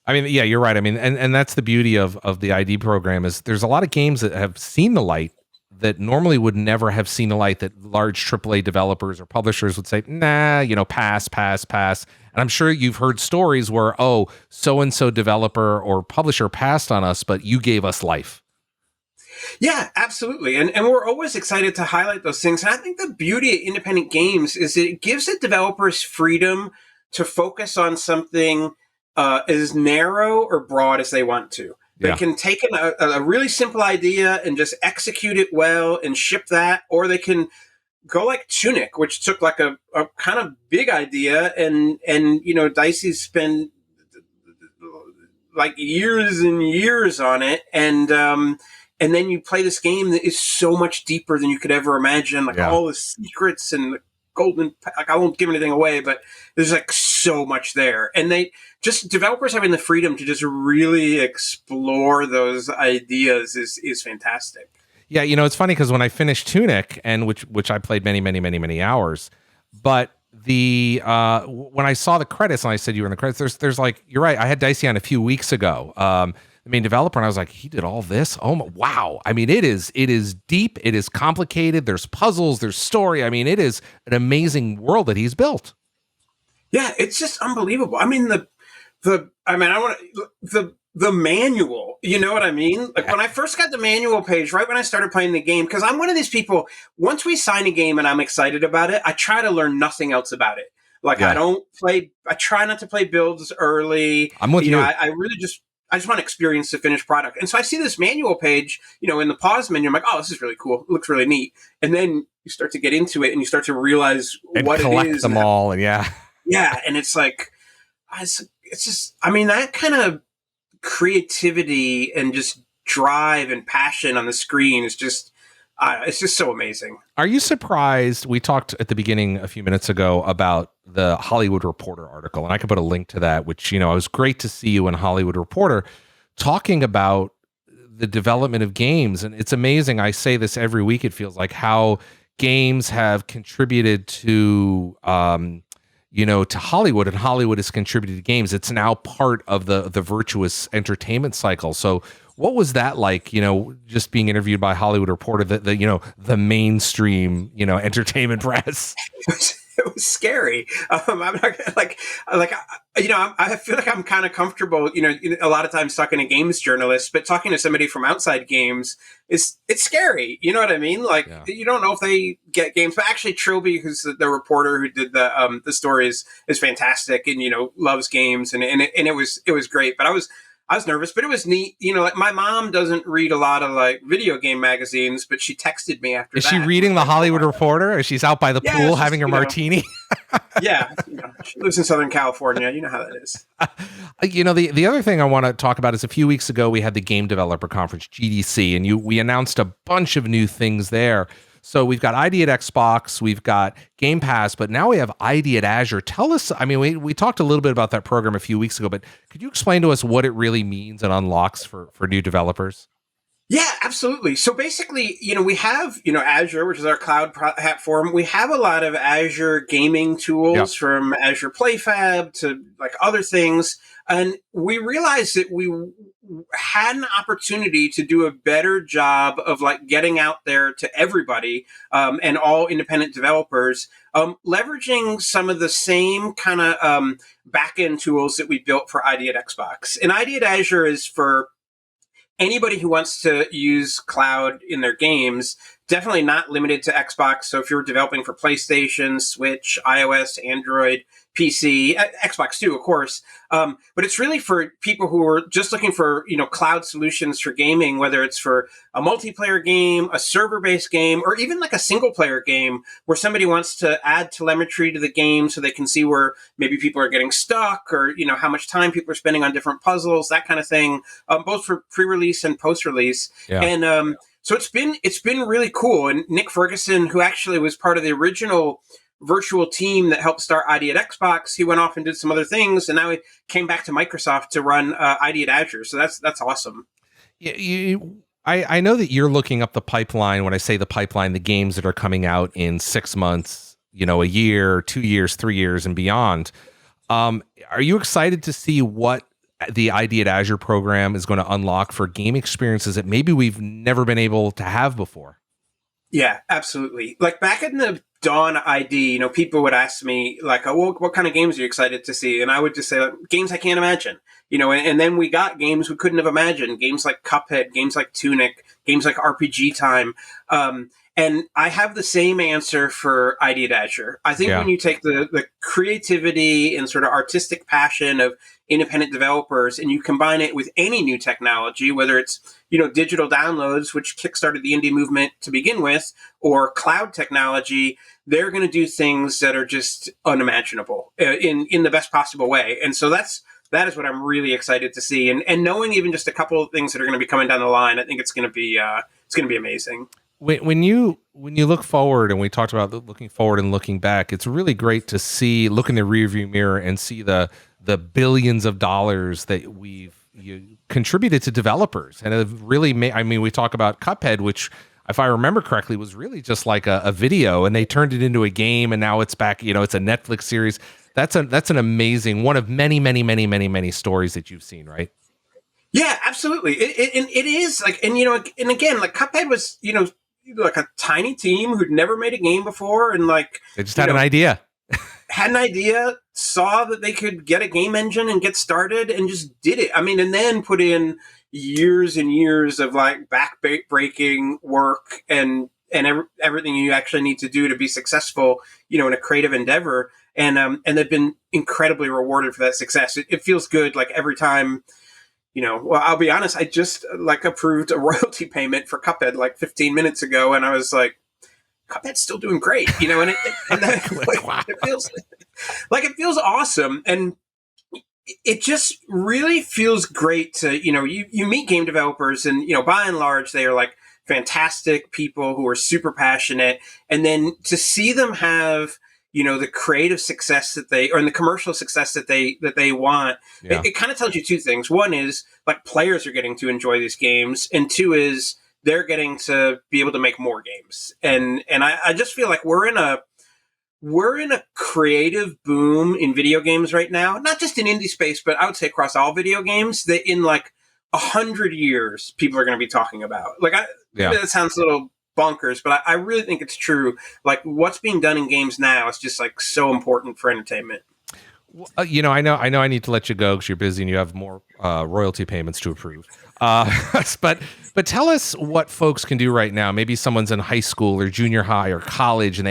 Yeah, you're right. And that's the beauty of the ID program is there's a lot of games that have seen the light that normally would never have seen the light, that large AAA developers or publishers would say, nah, pass. And I'm sure you've heard stories where, oh, so-and-so developer or publisher passed on us, but you gave us life. Yeah, absolutely. And we're always excited to highlight those things. And I think the beauty of independent games is that it gives the developers freedom to focus on something as narrow or broad as they want to. They can take a really simple idea and just execute it well and ship that, or they can go like Tunic, which took like a kind of big idea and Dicey's spent like years and years on it, and then you play this game that is so much deeper than you could ever imagine, like all the secrets and the golden, like I won't give anything away, but there's like so much there. And developers having the freedom to just really explore those ideas is fantastic. Yeah, it's funny because when I finished Tunic, and which I played many hours, but the when I saw the credits and I said you were in the credits, there's like, you're right, I had Dicey on a few weeks ago, the main developer, and I was like, he did all this? Oh my, wow. I mean, it is deep, it is complicated, there's puzzles, there's story. I mean, it is an amazing world that he's built. Yeah, it's just unbelievable. I mean, the manual, you know what I mean? Like when I first got the manual page, right when I started playing the game, because I'm one of these people, once we sign a game and I'm excited about it, I try to learn nothing else about it. Like I try not to play builds early. I'm with you. I just want to experience the finished product. And so I see this manual page, in the pause menu. I'm like, oh, this is really cool. It looks really neat. And then you start to get into it and you start to realize what it is. Collect them all. And yeah. And it's like, it's just, I mean, that kind of creativity and just drive and passion on the screen is just, it's just so amazing. Are you surprised? We talked at the beginning a few minutes ago about the Hollywood Reporter article, and I could put a link to that, which, it was great to see you in Hollywood Reporter talking about the development of games. And it's amazing. I say this every week. It feels like how games have contributed to, to Hollywood, and Hollywood has contributed to games. It's now part of the virtuous entertainment cycle. So what was that like, just being interviewed by Hollywood Reporter, the mainstream, entertainment press? It was scary. I'm not I feel like I'm kind of comfortable, a lot of times talking to games journalists, but talking to somebody from outside games it's scary. You know what I mean? Like you don't know if they get games, but actually Trilby, who's the reporter who did the stories, is fantastic and, loves games and it was great. But I was nervous, but it was neat. Like my mom doesn't read a lot of like video game magazines, but she texted me after. Is she reading the Hollywood Reporter? Or she's out by the pool having her martini? Yeah. She lives in Southern California. You know how that is. The other thing I want to talk about is a few weeks ago, we had the Game Developer Conference, GDC, and we announced a bunch of new things there. So we've got ID at Xbox, we've got Game Pass, but now we have ID at Azure. Tell us, I mean, we talked a little bit about that program a few weeks ago, but could you explain to us what it really means and unlocks for new developers? Yeah, absolutely. So basically, we have, Azure, which is our cloud platform. We have a lot of Azure gaming tools from Azure PlayFab to like other things. And we realized that we had an opportunity to do a better job of like getting out there to everybody and all independent developers, leveraging some of the same kind of back-end tools that we built for ID at Xbox. And ID at Azure is for anybody who wants to use cloud in their games, definitely not limited to Xbox. So if you're developing for PlayStation, Switch, iOS, Android, PC, Xbox too, of course. But it's really for people who are just looking for, cloud solutions for gaming, whether it's for a multiplayer game, a server-based game, or even like a single-player game where somebody wants to add telemetry to the game so they can see where maybe people are getting stuck or, how much time people are spending on different puzzles, that kind of thing, both for pre-release and post-release. Yeah. And so it's been really cool. And Nick Ferguson, who actually was part of the original virtual team that helped start ID at Xbox, he went off and did some other things, and now he came back to Microsoft to run ID at Azure. So that's awesome. I know that you're looking up the pipeline. When I say the pipeline, the games that are coming out in 6 months, a year, 2 years, 3 years, and beyond. Are you excited to see what the ID at Azure program is going to unlock for game experiences that maybe we've never been able to have before? Yeah, absolutely. Like back in the Dawn ID, people would ask me like, "Oh, well, what kind of games are you excited to see?" And I would just say, like, "Games I can't imagine." And then we got games we couldn't have imagined. Games like Cuphead, games like Tunic, games like RPG Time. And I have the same answer for ID at Azure. I think when you take the creativity and sort of artistic passion of independent developers and you combine it with any new technology, whether it's digital downloads, which kickstarted the indie movement to begin with, or cloud technology, they're going to do things that are just unimaginable in the best possible way. And so that is what I'm really excited to see. And knowing even just a couple of things that are going to be coming down the line, I think it's going to be amazing. When you look forward, and we talked about looking forward and looking back, it's really great to look in the rearview mirror and see the billions of dollars that you contributed to developers, and have really made. I mean, we talk about Cuphead, which, if I remember correctly, was really just like a video, and they turned it into a game, and now it's back. It's a Netflix series. That's an amazing one of many, many, many, many, many stories that you've seen, right? Yeah, absolutely. It is like, and again, like Cuphead was, like a tiny team who'd never made a game before, and like they just had an idea. Had an idea, saw that they could get a game engine and get started, and just did it. I mean, and then put in years and years of like back-breaking work and everything you actually need to do to be successful, in a creative endeavor. And they've been incredibly rewarded for that success. It feels good, like every time. Well, I'll be honest, I just approved a royalty payment for Cuphead like 15 minutes ago, and I was like, Cuphead's still doing great, and it feels awesome, and it just really feels great to you meet game developers, and by and large they are like fantastic people who are super passionate, and then to see them have the creative success that and the commercial success that they want, it kind of tells you two things. One is like players are getting to enjoy these games, and two is they're getting to be able to make more games. And I just feel like we're in a creative boom in video games right now, not just in indie space, but I would say across all video games, that in like 100 years people are going to be talking about. Like, that sounds a little bonkers, but I really think it's true. Like, what's being done in games now is just like so important for entertainment. I know I need to let you go because you're busy and you have more royalty payments to approve. But tell us what folks can do right now. Maybe someone's in high school or junior high or college, and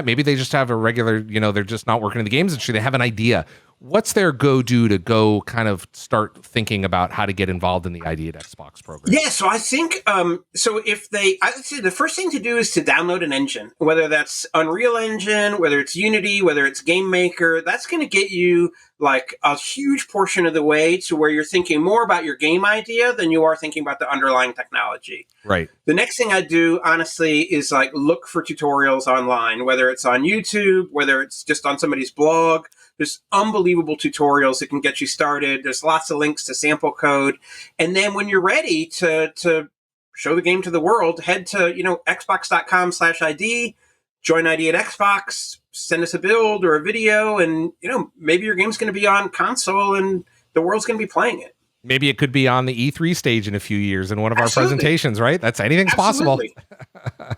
maybe they just have a regular, they're just not working in the games industry. They have an idea. What's their go-do to go kind of start thinking about how to get involved in the ID at Xbox program? Yeah, so I think, I would say the first thing to do is to download an engine, whether that's Unreal Engine, whether it's Unity, whether it's Game Maker. That's going to get you like a huge portion of the way to where you're thinking more about your game idea than you are thinking about the underlying technology. Right. The next thing I do, honestly, is like look for tutorials online, whether it's on YouTube, whether it's just on somebody's blog. There's unbelievable tutorials that can get you started. There's lots of links to sample code. And then when you're ready to show the game to the world, head to, xbox.com/ID, join ID at Xbox, send us a build or a video, and, maybe your game's going to be on console and the world's going to be playing it. Maybe it could be on the E3 stage in a few years in one of our presentations, right? That's anything's possible.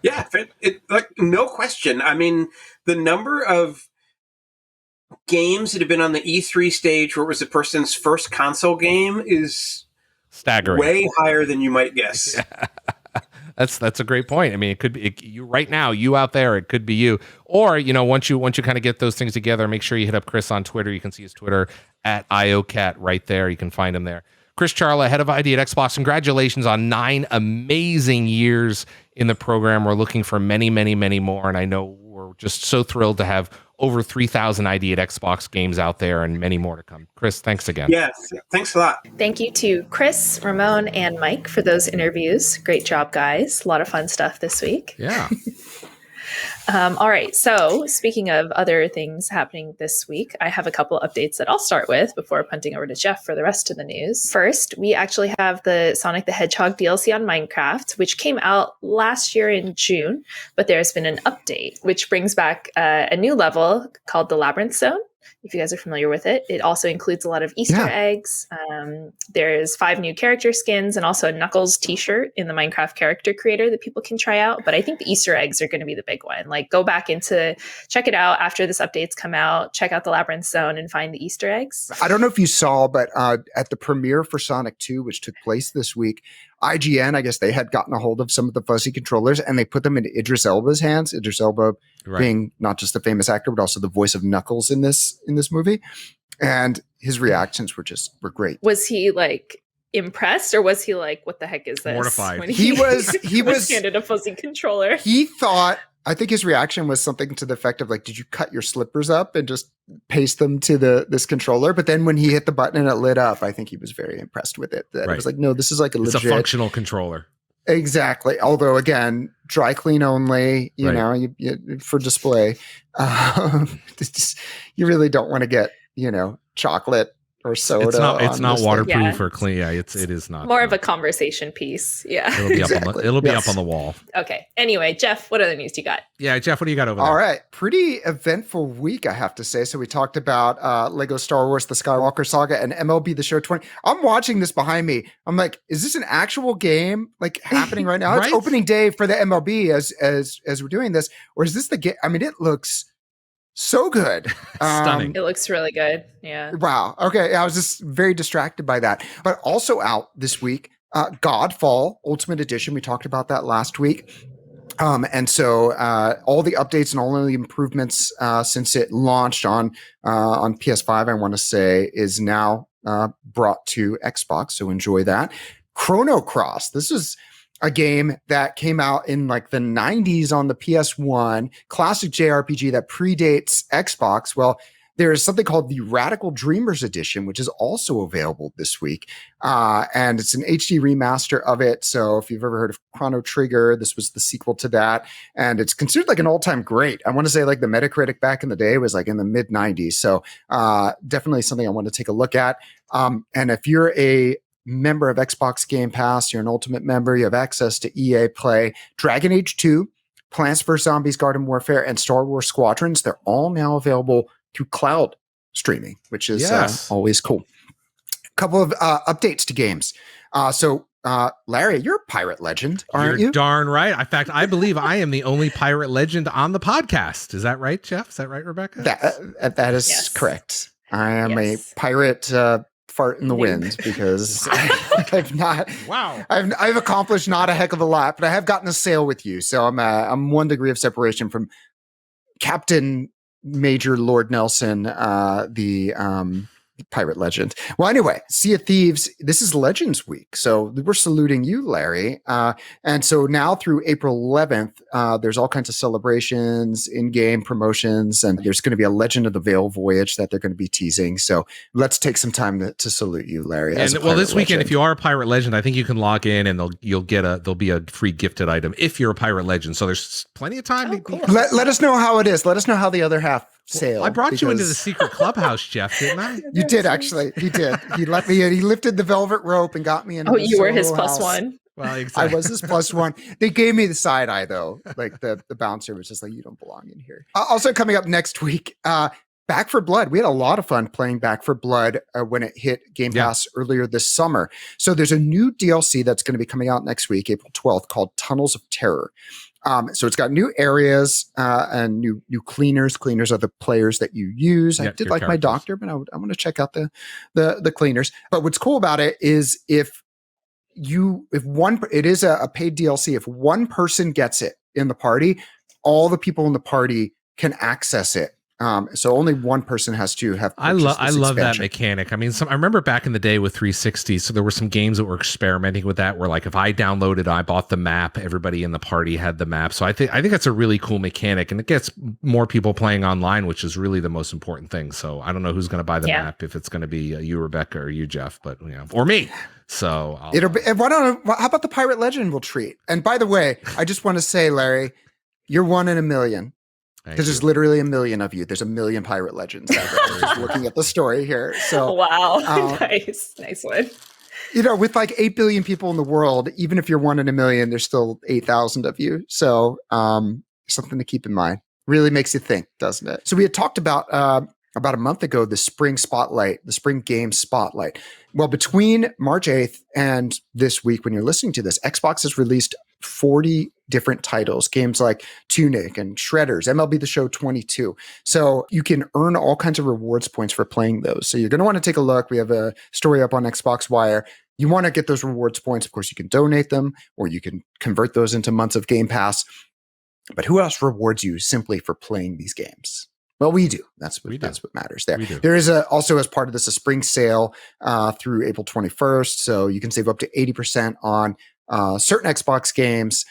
Yeah, no question. I mean, the number of games that have been on the E3 stage where it was a person's first console game is staggering, way higher than you might guess. Yeah. That's a great point. I mean, it could be you right now, you out there, it could be you. Or, once you kind of get those things together, make sure you hit up Chris on Twitter. You can see his Twitter at IOCat right there. You can find him there. Chris Charla, head of ID at Xbox. Congratulations on 9 amazing years in the program. We're looking for many, many, many more. And I know we're just so thrilled to have over 3,000 ID at Xbox games out there and many more to come. Chris, thanks again. Yes, thanks a lot. Thank you to Chris, Ramon, and Mike for those interviews. Great job, guys. A lot of fun stuff this week. Yeah. All right. So speaking of other things happening this week, I have a couple updates that I'll start with before punting over to Jeff for the rest of the news. First, we actually have the Sonic the Hedgehog DLC on Minecraft, which came out last year in June, but there's been an update, which brings back a new level called the Labyrinth Zone. if you guys are familiar with it. It also includes a lot of Easter eggs. There's 5 new character skins and also a Knuckles t-shirt in the Minecraft character creator that people can try out. But I think the Easter eggs are going to be the big one. Like, go back check it out after this update's come out, check out the Labyrinth Zone and find the Easter eggs. I don't know if you saw, but at the premiere for Sonic 2, which took place this week, IGN, I guess they had gotten a hold of some of the fuzzy controllers and they put them into Idris Elba's hands. Idris Elba being not just the famous actor, but also the voice of Knuckles in this movie. And his reactions were great. Was he like impressed, or was he like, what the heck is this? Mortified. When He was handed a fuzzy controller. He thought, I think his reaction was something to the effect of like, did you cut your slippers up and just paste them to this controller? But then when he hit the button and it lit up, I think he was very impressed with it. That it was like, no, this is like it's legit. a functional controller. Exactly. Although again, dry clean only, you know, you for display. You really don't want to get, chocolate or soda. It's not waterproof Yeah. or clean. Yeah, it is not. More of a conversation piece. Yeah. It'll be Exactly. up on the wall. Okay. Anyway, Jeff, what other news you got? Yeah, Jeff, what do you got over there? All right. Pretty eventful week, I have to say. So we talked about Lego Star Wars, the Skywalker Saga, and MLB The Show 20. I'm watching this behind me. I'm like, is this an actual game like happening right now? Right? It's opening day for the MLB as we're doing this. Or is this the game? I mean, it looks so good. Stunning. It looks really good. Yeah. Wow. Okay. I was just very distracted by that. But also out this week, Godfall Ultimate Edition. We talked about that last week. And so all the updates and all of the improvements since it launched on PS5, I want to say, is now brought to Xbox. So enjoy that. Chrono Cross. This is a game that came out in like the 90s on the PS1, classic JRPG that predates Xbox. Well, there is something called the Radical Dreamers Edition, which is also available this week. And it's an HD remaster of it. So if you've ever heard of Chrono Trigger, this was the sequel to that. And it's considered like an all-time great. I want to say like the Metacritic back in the day was like in the mid 90s. So definitely something I want to take a look at. And if you're a member of Xbox Game Pass, you're an Ultimate member, you have access to EA Play, Dragon Age 2, Plants vs. Zombies Garden Warfare, and Star Wars Squadrons. They're all now available through cloud streaming, which is always cool. A couple of updates to games. So Larry, you're a pirate legend, aren't you? You're darn right. In fact, I believe I am the only pirate legend on the podcast. Is that right, Jeff? Is that right, Rebecca? That is correct. I am a pirate fart in the wind because I've accomplished not a heck of a lot, but I have gotten a sail with you. So I'm 1 degree of separation from Captain Major Lord Nelson, the pirate legend. Well, anyway, Sea of Thieves, this is Legends Week. So we're saluting you, Larry. And so now through April 11th, there's all kinds of celebrations, in-game promotions, and there's going to be a Legend of the Veil voyage that they're going to be teasing. So let's take some time to salute you, Larry. And well, this weekend, if you are a pirate legend, I think you can log in and there'll be a free gifted item if you're a pirate legend. So there's plenty of time. Let us know how it is. Let us know how the other half sail. I brought you into the secret clubhouse, Jeff, didn't I? You did, actually. He did. He let me in. He lifted the velvet rope and got me in. Oh, you were his plus one. Well, exactly. I was his plus one. They gave me the side eye, though. Like the bouncer was just like, you don't belong in here. Also coming up next week, Back 4 Blood. We had a lot of fun playing Back 4 Blood when it hit Game Pass earlier this summer. So there's a new DLC that's going to be coming out next week, April 12th, called Tunnels of Terror. So it's got new areas and new cleaners. Cleaners are the players that you use. I did like my doctor, but I want to check out the cleaners. But what's cool about it is it is a paid DLC. If one person gets it in the party, all the people in the party can access it. So only one person has to have. I love that mechanic. I mean, I remember back in the day with 360. So there were some games that were experimenting with that, where like if I downloaded, I bought the map, everybody in the party had the map. So I think that's a really cool mechanic, and it gets more people playing online, which is really the most important thing. So I don't know who's going to buy the map, if it's going to be you, Rebecca, or you, Jeff, but or me. So how about the Pirate Legend we'll treat? And by the way, I just want to say, Larry, you're 1 in a million. Because there's literally a million of you. There's a million pirate legends out there. Just looking at the story here. So wow, nice one. With like 8 billion people in the world, even if you're 1 in a million, there's still 8,000 of you. So something to keep in mind. Really makes you think, doesn't it? So we had talked about about a month ago, the spring game spotlight. Well, between March 8th and this week, when you're listening to this, Xbox has released 40 different titles, games like Tunic and Shredders, MLB The Show 22. So you can earn all kinds of rewards points for playing those. So you're going to want to take a look. We have a story up on Xbox Wire. You want to get those rewards points. Of course, you can donate them, or you can convert those into months of Game Pass. But who else rewards you simply for playing these games? Well, we do. That's what matters there. There is also, as part of this, a spring sale through April 21st. So you can save up to 80% on certain Xbox games: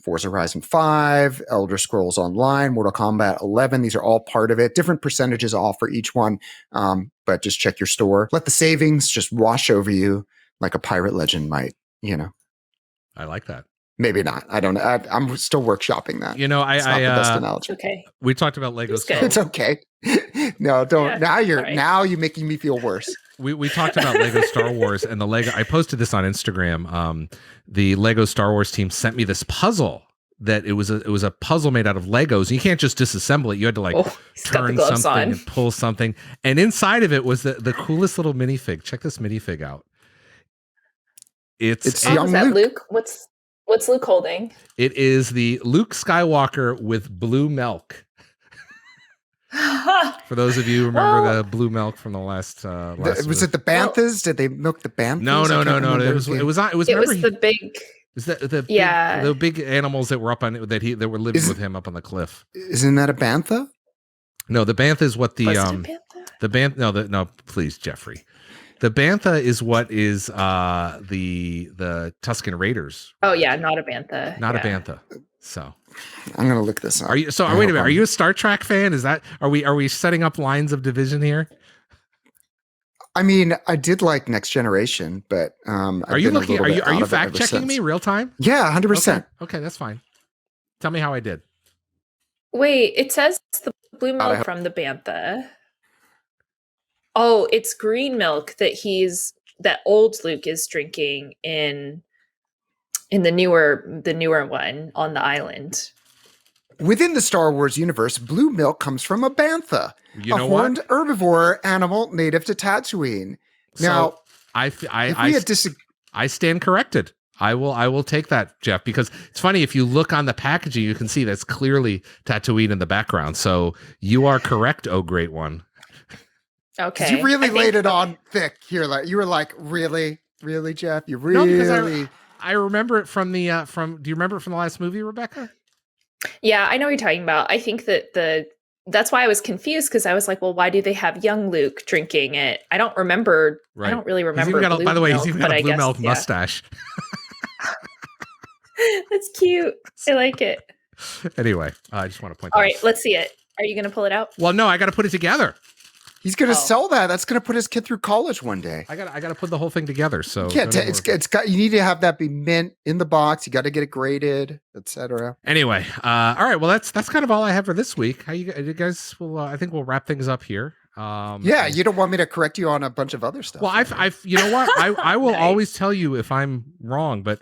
Forza Horizon 5, Elder Scrolls Online, Mortal Kombat 11. These are all part of it. Different percentages off for each one. But just check your store. Let the savings just wash over you like a pirate legend might, I like that. Maybe not. I don't know. I'm still workshopping that. It's not the best analogy. Okay. We talked about Lego Star It's okay. No, don't. Yeah, Now you're making me feel worse. We talked about Lego Star Wars and the Lego. I posted this on Instagram. The Lego Star Wars team sent me this puzzle that it was a puzzle made out of Legos. You can't just disassemble it. You had to turn something and pull something. And inside of it was the coolest little minifig. Check this minifig out. It's young that Luke. What's Luke holding? It is the Luke Skywalker with blue milk. For those of you who remember the blue milk from the last was it the Banthas? Did they milk the Banthas? No. It was the big. Is that the big animals that were up on that were living with him up on the cliff? Isn't that a Bantha? No, the Bantha is what the no, please, Jeffrey. The Bantha is what is the Tusken Raiders. Oh yeah, not a Bantha. Not a Bantha. So I'm gonna look this up. Wait a minute. Are you a Star Trek fan? Are we setting up lines of division here? I mean, I did like Next Generation, but are you fact checking me real time? Yeah, 100%. Okay, that's fine. Tell me how I did. Wait, it says the blue milk from the Bantha. Oh, it's green milk that old Luke is drinking in the newer one on the island. Within the Star Wars universe, blue milk comes from a Bantha, a horned herbivore animal native to Tatooine. Now, I stand corrected. I will take that, Jeff, because it's funny, if you look on the packaging, you can see that's clearly Tatooine in the background. So you are correct, oh great one. Okay. You really laid it on thick here. You were like, really, Jeff? You really? No, because I remember it from the do you remember it from the last movie, Rebecca? Yeah, I know what you're talking about. I think that's why I was confused, because I was like, well, why do they have young Luke drinking it? I don't remember. Right. I don't really remember. By the way, he's even got a blue milk mustache. That's cute. I like it. Anyway, I just want to point. All right, let's see it. Are you going to pull it out? Well, no, I got to put it together. He's going to sell that. That's going to put his kid through college one day. I got to put the whole thing together. So yeah, you need to have that be mint in the box. You got to get it graded, etc. Anyway, all right. Well, that's kind of all I have for this week. How you guys will? I think we'll wrap things up here. You don't want me to correct you on a bunch of other stuff. Well, I've you know what? I will always tell you if I'm wrong, but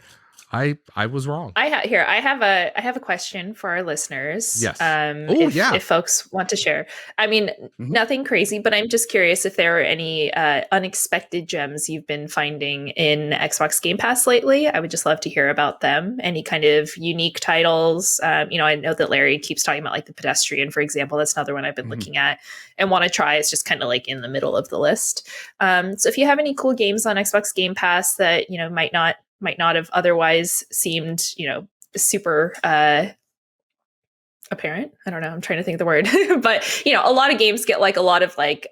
I was wrong. I have a question for our listeners. Yes. If folks want to share. I mean, nothing crazy, but I'm just curious if there are any unexpected gems you've been finding in Xbox Game Pass lately. I would just love to hear about them. Any kind of unique titles. I know that Larry keeps talking about like the Pedestrian, for example. That's another one I've been looking at and want to try. It's just kind of like in the middle of the list. So if you have any cool games on Xbox Game Pass that, might not have otherwise seemed, super apparent. I don't know. I'm trying to think of the word, but a lot of games get like a lot of like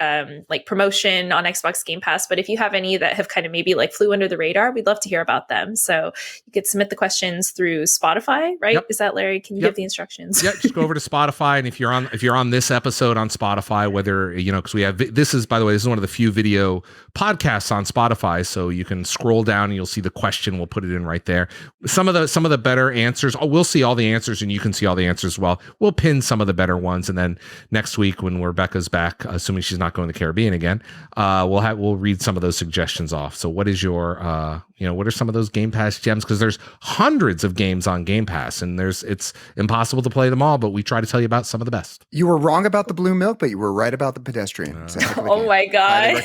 promotion on Xbox Game Pass. But if you have any that have kind of maybe like flew under the radar, we'd love to hear about them. So you could submit the questions through Spotify, right? Yep. Is that Larry? Can you give the instructions? Yeah, just go over to Spotify, and if you're on this episode on Spotify, whether because we have this is one of the few video podcasts on Spotify, so you can scroll down and you'll see the question. We'll put it in right there. Some of the better answers. We'll see all the answers, and you can see all the answers as well. we'll pin some of the better ones, and then next week when Rebecca's back, assuming she's not going to the Caribbean again, we'll read some of those suggestions off. So what is your what are some of those Game Pass gems? Because there's hundreds of games on Game Pass, and it's impossible to play them all, but we try to tell you about some of the best. You were wrong about the blue milk, but you were right about the pedestrian. Oh my god!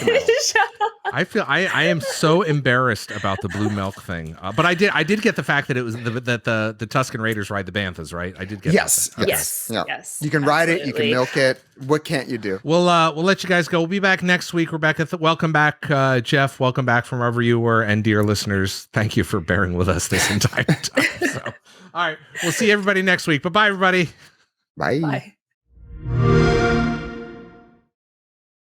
I feel I am so embarrassed about the blue milk thing, but I did get the fact that it was that the Tusken Raiders ride the banthas, right? I did get yes, that. Yes, yeah. yes. You can ride it, you can milk it. What can't you do? We'll let you guys go. We'll be back next week. Rebecca, welcome back. Jeff, welcome back from wherever you were, and dear listeners, thank you for bearing with us this entire time. So, all right, we'll see everybody next week. Bye, everybody. Bye. Bye.